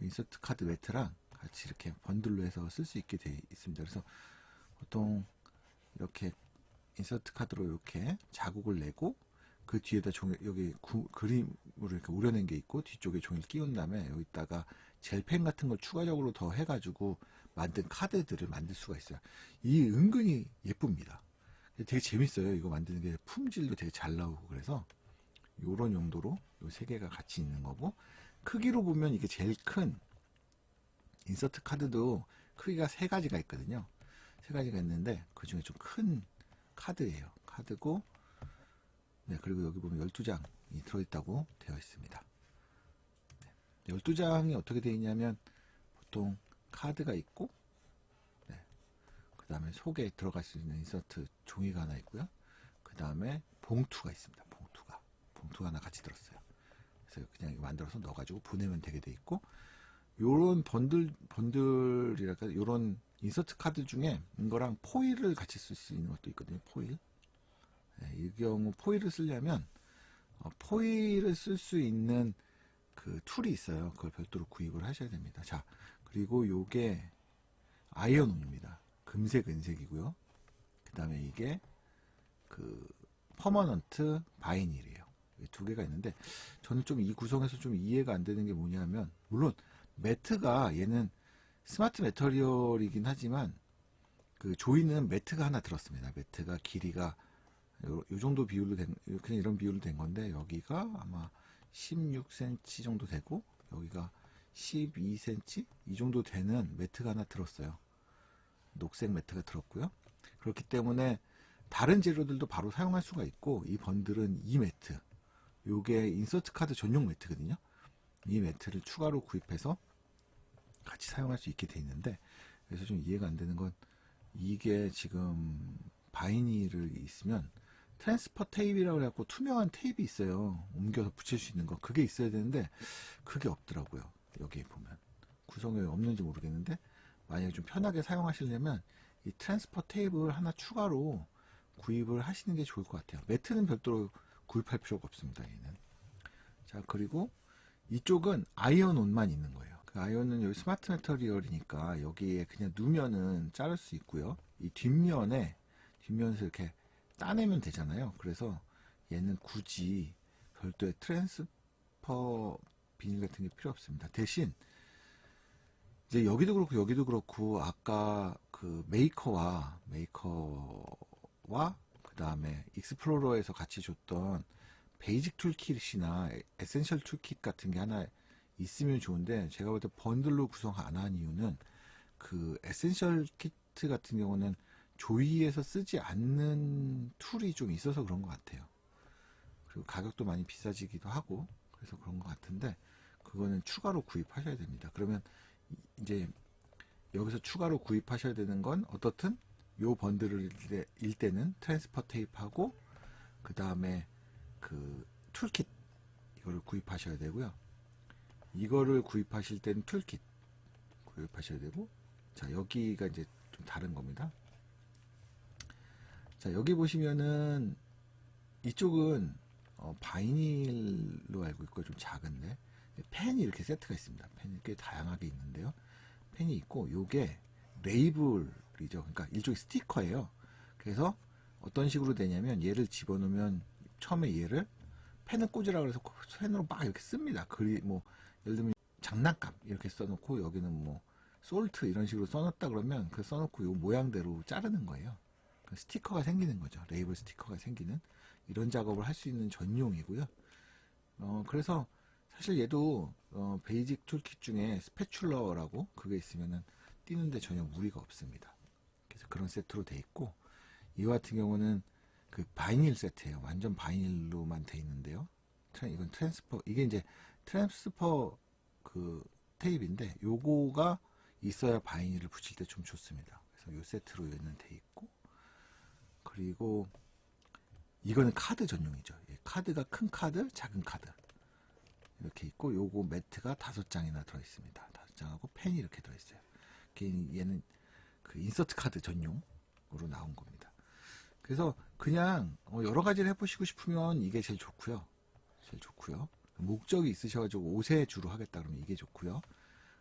인서트 카드 매트랑 같이 이렇게 번들로 해서 쓸 수 있게 돼 있습니다. 그래서 보통 이렇게 인서트 카드로 이렇게 자국을 내고 그 뒤에다 여기 그림으로 이렇게 우려낸 게 있고 뒤쪽에 종이를 끼운 다음에 여기다가 젤펜 같은 걸 추가적으로 더 해가지고 만든 카드들을 만들 수가 있어요. 이 은근히 예쁩니다. 되게 재밌어요. 이거 만드는 게 품질도 되게 잘 나오고 그래서 요런 용도로 요 세 개가 같이 있는 거고 크기로 보면 이게 제일 큰 인서트 카드도 크기가 세 가지가 있거든요. 세 가지가 있는데 그 중에 좀 큰 카드예요. 카드고 네, 그리고 여기 보면 12장이 들어있다고 되어 있습니다. 네, 12장이 어떻게 되어 있냐면 보통 카드가 있고 네, 그 다음에 속에 들어갈 수 있는 인서트 종이가 하나 있고요. 그 다음에 봉투가 있습니다. 봉투가 하나 같이 들었어요. 그래서 그냥 만들어서 넣어가지고 보내면 되게 돼 있고 요런 번들이랄까 요런 인서트 카드 중에 이거랑 포일을 같이 쓸 수 있는 것도 있거든요. 포일. 네, 이 경우 포일을 쓰려면 포일을 쓸 수 있는 그 툴이 있어요. 그걸 별도로 구입을 하셔야 됩니다. 자, 그리고 요게 아이언온입니다. 금색, 은색이고요. 그 다음에 이게 그 퍼머넌트 바이닐이에요. 두 개가 있는데 저는 좀 이 구성에서 좀 이해가 안 되는 게 뭐냐면 물론 매트가 얘는 스마트 매터리얼이긴 하지만 그 조이는 매트가 하나 들었습니다. 매트가 길이가 요 정도 비율로 된 그냥 이런 비율로 된 건데 여기가 아마 16cm 정도 되고 여기가 12cm 이 정도 되는 매트가 하나 들었어요. 녹색 매트가 들었고요. 그렇기 때문에 다른 재료들도 바로 사용할 수가 있고, 이 번들은 이 매트, 요게 인서트 카드 전용 매트거든요. 이 매트를 추가로 구입해서 같이 사용할 수 있게 돼 있는데, 그래서 좀 이해가 안 되는 건, 이게 지금 바이닐을 있으면 트랜스퍼 테이프라고 해갖고 투명한 테이프 있어요. 옮겨서 붙일 수 있는 거. 그게 있어야 되는데 그게 없더라고요. 여기 보면 구성이 왜 없는지 모르겠는데, 만약에 좀 편하게 사용하시려면 이 트랜스퍼 테이프를 하나 추가로 구입을 하시는 게 좋을 것 같아요. 매트는 별도로 구입할 필요가 없습니다. 얘는. 자, 그리고 이쪽은 아이언온만 있는 거예요. 그 아이언은 여기 스마트 매터리얼이니까 여기에 그냥 누면은 자를 수 있고요. 이 뒷면에서 이렇게 따내면 되잖아요. 그래서 얘는 굳이 별도의 트랜스퍼 비닐 같은 게 필요 없습니다. 대신 이제 여기도 그렇고 아까 그 메이커와 그 다음에 익스플로러에서 같이 줬던 베이직 툴킷이나 에센셜 툴킷 같은 게 하나 있으면 좋은데, 제가 볼 때 번들로 구성 안 한 이유는 그 에센셜 키트 같은 경우는 조이에서 쓰지 않는 툴이 좀 있어서 그런 것 같아요. 그리고 가격도 많이 비싸지기도 하고 그래서 그런 것 같은데, 그거는 추가로 구입하셔야 됩니다. 그러면 이제 여기서 추가로 구입하셔야 되는 건 어떻든 요 번들을 일 때는 트랜스퍼 테이프하고 그 다음에 그 툴킷 이거를 구입하셔야 되고요. 이거를 구입하실 때는 툴킷 구입하셔야 되고, 자, 여기가 이제 좀 다른 겁니다. 자, 여기 보시면은 이쪽은 바이닐로 알고 있고 좀 작은데, 펜이 이렇게 세트가 있습니다. 펜이 꽤 다양하게 있는데요. 펜이 있고, 요게 레이블이죠. 그러니까 일종의 스티커예요. 그래서 어떤 식으로 되냐면, 얘를 집어넣으면 처음에 얘를 펜을 꽂으라 그래서 펜으로 막 이렇게 씁니다. 뭐 예를 들면 장난감 이렇게 써놓고, 여기는 뭐 솔트 이런 식으로 써놨다 그러면 그 써놓고 요 모양대로 자르는 거예요. 스티커가 생기는 거죠. 레이블 스티커가 생기는 이런 작업을 할 수 있는 전용이고요. 그래서 사실 얘도 베이직 툴킷 중에 스패출러라고 그게 있으면은 띄는데 전혀 무리가 없습니다. 그래서 그런 세트로 돼 있고, 이와 같은 경우는 그 바이닐 세트예요. 완전 바이닐로만 돼 있는데요. 이건 트랜스퍼, 이게 이제 트랜스퍼 그 테이프인데, 요거가 있어야 바이닐을 붙일 때 좀 좋습니다. 그래서 요 세트로 얘는 돼 있고, 그리고 이거는 카드 전용이죠. 카드가 큰 카드, 작은 카드 이렇게 있고, 요거 매트가 5장이나 들어 있습니다. 5장하고 펜이 이렇게 들어 있어요. 얘는 그 인서트 카드 전용으로 나온 겁니다. 그래서 그냥 여러 가지를 해보시고 싶으면 이게 제일 좋고요. 목적이 있으셔가지고 옷에 주로 하겠다 그러면 이게 좋고요.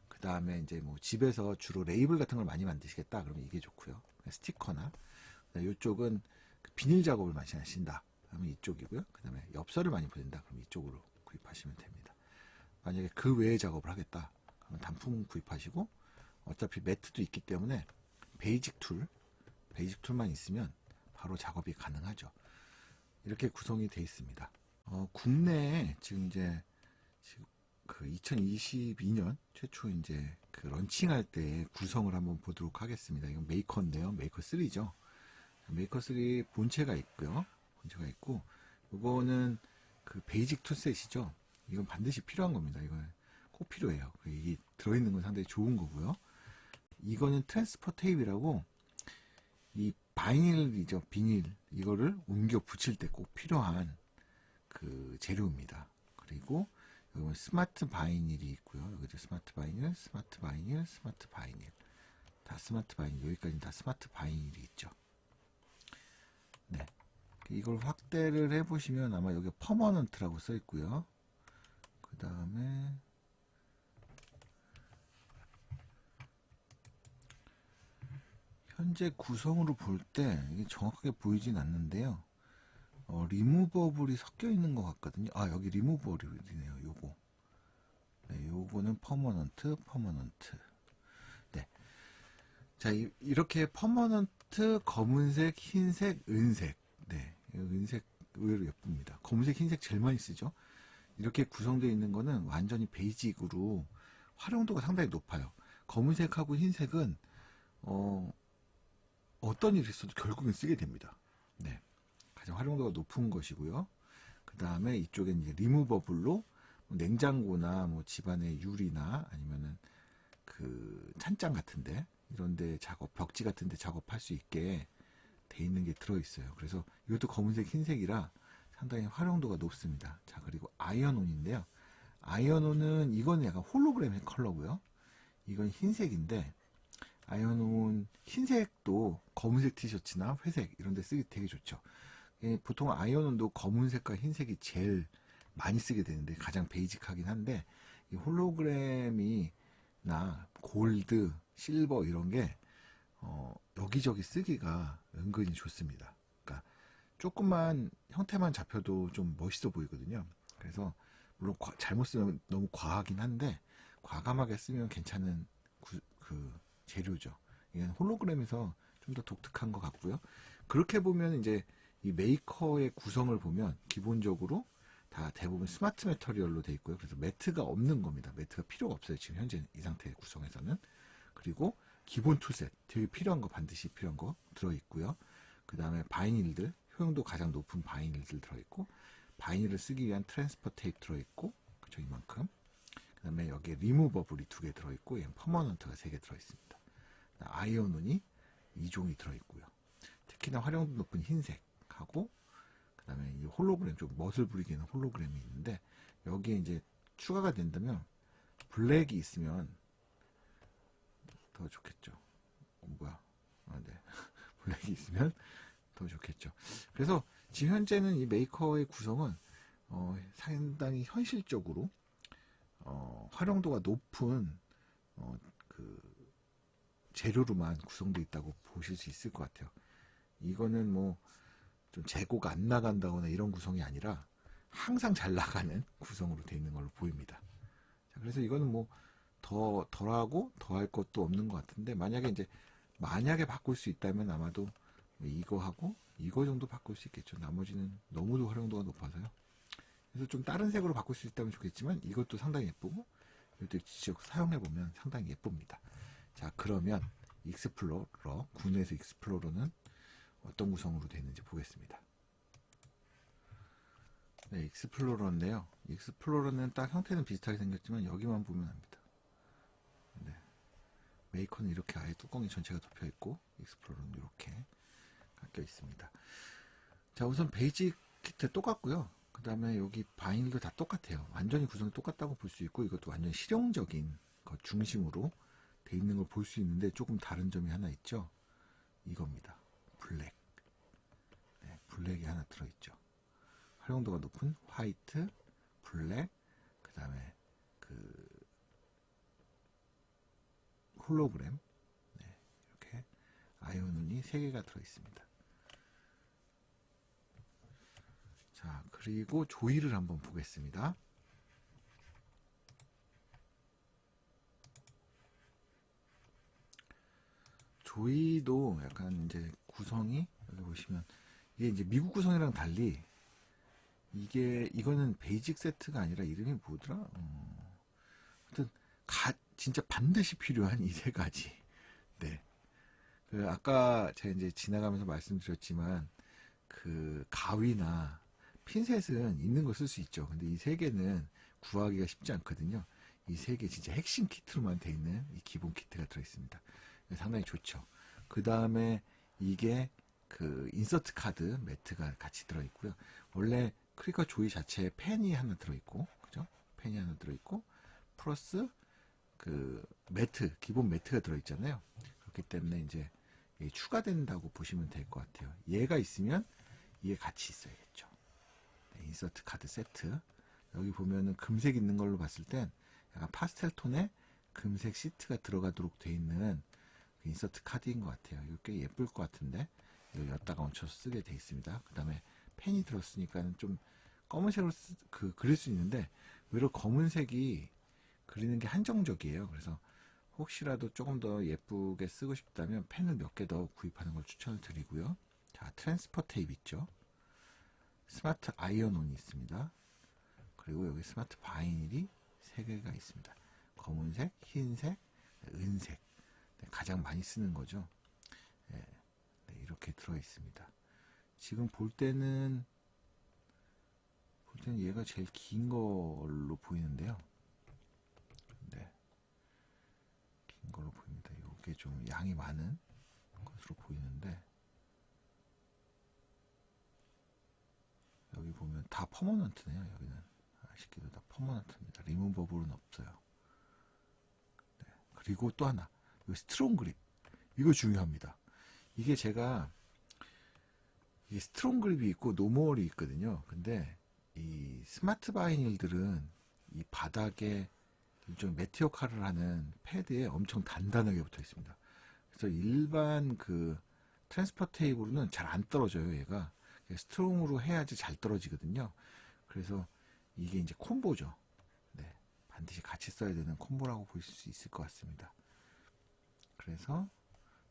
그 다음에 이제 뭐 집에서 주로 레이블 같은 걸 많이 만드시겠다 그러면 이게 좋고요. 스티커나 이쪽은 비닐 작업을 많이 하신다 그러면 이쪽이고요. 그 다음에 엽서를 많이 보낸다 그러면 이쪽으로 구입하시면 됩니다. 만약에 그 외의 작업을 하겠다 그러면 단품 구입하시고, 어차피 매트도 있기 때문에 베이직 툴만 있으면 바로 작업이 가능하죠. 이렇게 구성이 되어 있습니다. 국내에 지금 이제 그 2022년 최초 이제 그 런칭할 때 구성을 한번 보도록 하겠습니다. 이건 메이커인데요. 메이커 3죠. 메이커 3 본체가 있고요. 본체가 있고, 이거는 그 베이직 툴셋이죠. 이건 반드시 필요한 겁니다. 이건 꼭 필요해요. 이게 들어있는 건 상당히 좋은 거고요. 이거는 트랜스퍼 테이프라고, 이 바이닐이죠. 비닐 이거를 옮겨 붙일 때 꼭 필요한 그 재료입니다. 그리고 여기 스마트 바이닐이 있고요. 여기도 스마트 바이닐 다 스마트 바이닐, 여기까지는 다 스마트 바이닐이 있죠. 네, 이걸 확대를 해보시면 아마 여기 퍼머넌트라고 써 있고요. 그 다음에 현재 구성으로 볼 때 이게 정확하게 보이진 않는데요. 리무버블이 섞여 있는 것 같거든요. 아, 여기 리무버블이네요. 요거. 네, 요거는 퍼머넌트. 네. 자, 이렇게 퍼머넌트, 검은색, 흰색, 은색. 네. 은색 의외로 예쁩니다. 검은색, 흰색 제일 많이 쓰죠. 이렇게 구성되어 있는 거는 완전히 베이직으로 활용도가 상당히 높아요. 검은색하고 흰색은 어떤 일이 있어도 결국엔 쓰게 됩니다. 네, 가장 활용도가 높은 것이고요. 그 다음에 이쪽엔 이제 리무버블로 냉장고나 뭐 집안의 유리나 아니면은 그 찬장 같은데 이런데 벽지 같은데 작업할 수 있게 돼 있는 게 들어 있어요. 그래서 이것도 검은색, 흰색이라 상당히 활용도가 높습니다. 자, 그리고 아이언온인데요. 아이언온은 이거는 약간 홀로그램 컬러고요. 이건 흰색인데 아이언온 흰색도 검은색 티셔츠나 회색 이런 데 쓰기 되게 좋죠. 보통 아이언온도 검은색과 흰색이 제일 많이 쓰게 되는데 가장 베이직하긴 한데 이 홀로그램이나 골드, 실버 이런 게 여기저기 쓰기가 은근히 좋습니다. 그러니까 조금만 형태만 잡혀도 좀 멋있어 보이거든요. 그래서 물론 잘못 쓰면 너무 과하긴 한데 과감하게 쓰면 괜찮은 그 재료죠. 이건 홀로그램에서 좀 더 독특한 것 같고요. 그렇게 보면 이제 이 메이커의 구성을 보면 기본적으로 다 대부분 스마트 매터리얼로 되어 있고요. 그래서 매트가 없는 겁니다. 매트가 필요가 없어요. 지금 현재 이 상태의 구성에서는. 그리고 기본 툴셋, 되게 필요한 거 반드시 필요한 거 들어있고요. 그 다음에 바이닐들, 효용도 가장 높은 바이닐들 들어있고 바이닐을 쓰기 위한 트랜스퍼 테이프 들어있고 그쵸 이만큼. 그 다음에 여기에 리무버블이 2개 들어있고 얘는 퍼머넌트가 3개 들어있습니다. 아이언온이 2종이 들어있고요. 특히나 활용도 높은 흰색하고 그 다음에 이 홀로그램 좀 멋을 부리게 하는 홀로그램이 있는데 여기에 이제 추가가 된다면 블랙이 있으면 더 좋겠죠. 뭐야? 네. 블랙이 있으면 더 좋겠죠. 그래서 지금 현재는 이 메이커의 구성은 상당히 현실적으로 활용도가 높은 그 재료로만 구성되어 있다고 보실 수 있을 것 같아요. 이거는 뭐 좀 재고가 안 나간다거나 이런 구성이 아니라 항상 잘 나가는 구성으로 되어 있는 걸로 보입니다. 자, 그래서 이거는 뭐 덜하고 더할 것도 없는 것 같은데 만약에 바꿀 수 있다면 아마도 이거하고 이거 정도 바꿀 수 있겠죠. 나머지는 너무도 활용도가 높아서요. 그래서 좀 다른 색으로 바꿀 수 있다면 좋겠지만 이것도 상당히 예쁘고 이것도 직접 사용해보면 상당히 예쁩니다. 자, 그러면 익스플로러, 국내에서 익스플로러는 어떤 구성으로 되어 있는지 보겠습니다. 네, 익스플로러인데요. 익스플로러는 딱 형태는 비슷하게 생겼지만 여기만 보면 합니다. 네. 메이커는 이렇게 아예 뚜껑이 전체가 덮여 있고 익스플로러는 이렇게 깎여 있습니다. 자, 우선 베이직 키트 똑같고요. 그 다음에 여기 바이닐도 다 똑같아요. 완전히 구성이 똑같다고 볼 수 있고 이것도 완전히 실용적인 것 중심으로 돼 있는 걸 볼 수 있는데 조금 다른 점이 하나 있죠. 이겁니다. 블랙. 네, 블랙이 하나 들어있죠. 활용도가 높은 화이트, 블랙, 그 다음에 그 홀로그램, 네, 이렇게 아이언온이 3개가 들어있습니다. 자, 그리고 조이를 한번 보겠습니다. 조이도 약간 이제 구성이 여기 보시면 이게 이제 미국 구성이랑 달리 이거는 베이직 세트가 아니라 이름이 뭐더라? 하여튼 진짜 반드시 필요한 이 3가지. 네. 아까 제가 이제 지나가면서 말씀드렸지만 그 가위나 핀셋은 있는 거 쓸 수 있죠. 근데 이 3개는 구하기가 쉽지 않거든요. 이 3개 진짜 핵심 키트로만 돼 있는 이 기본 키트가 들어있습니다. 상당히 좋죠. 그 다음에 이게 그 인서트 카드 매트가 같이 들어있고요. 원래 크리커 조이 자체에 펜이 하나 들어있고, 그죠? 펜이 하나 들어있고, 플러스 그 매트, 기본 매트가 들어있잖아요. 그렇기 때문에 이제 추가된다고 보시면 될 것 같아요. 얘가 있으면 이게 같이 있어야겠죠. 네, 인서트 카드 세트. 여기 보면은 금색 있는 걸로 봤을 땐 약간 파스텔 톤의 금색 시트가 들어가도록 돼 있는 그 인서트 카드인 것 같아요. 이거 꽤 예쁠 것 같은데 이걸 엿다가 얹혀서 쓰게 돼 있습니다. 그 다음에 펜이 들었으니까 좀 검은색으로 그릴 수 있는데 오히려 검은색이 그리는 게 한정적이에요. 그래서 혹시라도 조금 더 예쁘게 쓰고 싶다면 펜을 몇 개 더 구입하는 걸 추천을 드리고요. 자, 트랜스퍼 테이프 있죠. 스마트 아이언온이 있습니다. 그리고 여기 스마트 바이닐이 3개가 있습니다. 검은색, 흰색, 은색. 네, 가장 많이 쓰는 거죠. 네, 이렇게 들어 있습니다. 지금 볼 때는 얘가 제일 긴 걸로 보이는데요. 네, 긴 걸로 보입니다. 이게 좀 양이 많은 것으로 보이는데, 여기 보면 다 퍼머넌트네요. 여기는 아쉽게도 다 퍼머넌트입니다. 리무버블은 없어요. 네, 그리고 또 하나, 이 스트롱 그립, 이거 중요합니다. 이게 제가 이 스트롱 그립이 있고 노멀이 있거든요. 근데 이 스마트 바이닐들은 이 바닥에 일종 매트 역할을 하는 패드에 엄청 단단하게 붙어 있습니다. 그래서 일반 그 트랜스퍼 테이프로는 잘 안 떨어져요. 얘가 스트롱으로 해야지 잘 떨어지거든요. 그래서 이게 이제 콤보죠. 네, 반드시 같이 써야 되는 콤보라고 보실 수 있을 것 같습니다. 그래서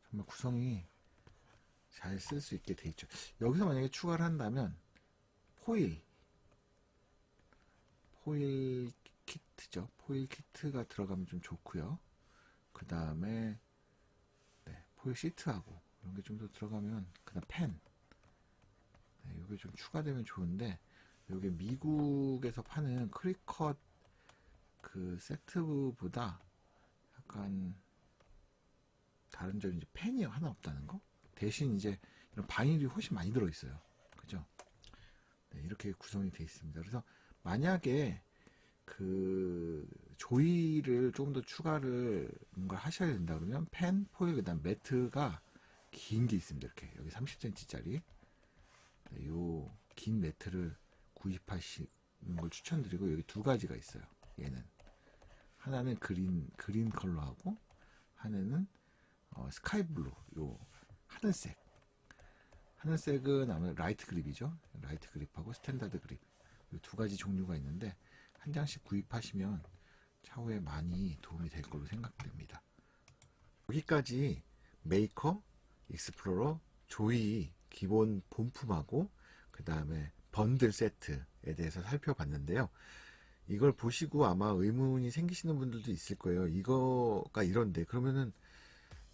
정말 구성이 잘 쓸 수 있게 돼 있죠. 여기서 만약에 추가를 한다면 포일 키트죠. 포일 키트가 들어가면 좀 좋고요. 그 다음에 네, 포일 시트하고 이런 게 좀 더 들어가면, 그 다음 펜, 네, 이게 좀 추가되면 좋은데, 이게 미국에서 파는 크리컷 그 세트보다 약간 다른 점이 이제 펜이 하나 없다는 거. 대신 이제 이런 바이닐이 훨씬 많이 들어있어요. 그죠? 네, 이렇게 구성이 되어 있습니다. 그래서 만약에 그 조이를 조금 더 추가를 뭔가 하셔야 된다 그러면 펜, 포일, 그다음 매트가 긴 게 있습니다. 이렇게 여기 30cm짜리 네, 요 긴 매트를 구입하시는 걸 추천드리고, 여기 두 가지가 있어요. 얘는 하나는 그린 컬러하고 하나는 스카이 블루, 요 하늘색은 아무래도 라이트 그립이죠. 라이트 그립하고 스탠다드 그립, 이 두 가지 종류가 있는데 한 장씩 구입하시면 차후에 많이 도움이 될 걸로 생각됩니다. 여기까지 메이커, 익스플로러, 조이 기본 본품하고 그 다음에 번들 세트에 대해서 살펴봤는데요. 이걸 보시고 아마 의문이 생기시는 분들도 있을 거예요. 이거가 이런데 그러면은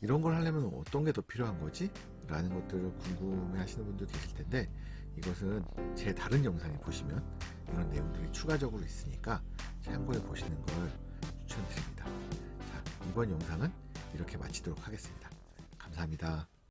이런 걸 하려면 어떤 게 더 필요한 거지? 라는 것들을 궁금해 하시는 분도 계실 텐데, 이것은 제 다른 영상에 보시면 이런 내용들이 추가적으로 있으니까 참고해 보시는 걸 추천드립니다. 자, 이번 영상은 이렇게 마치도록 하겠습니다. 감사합니다.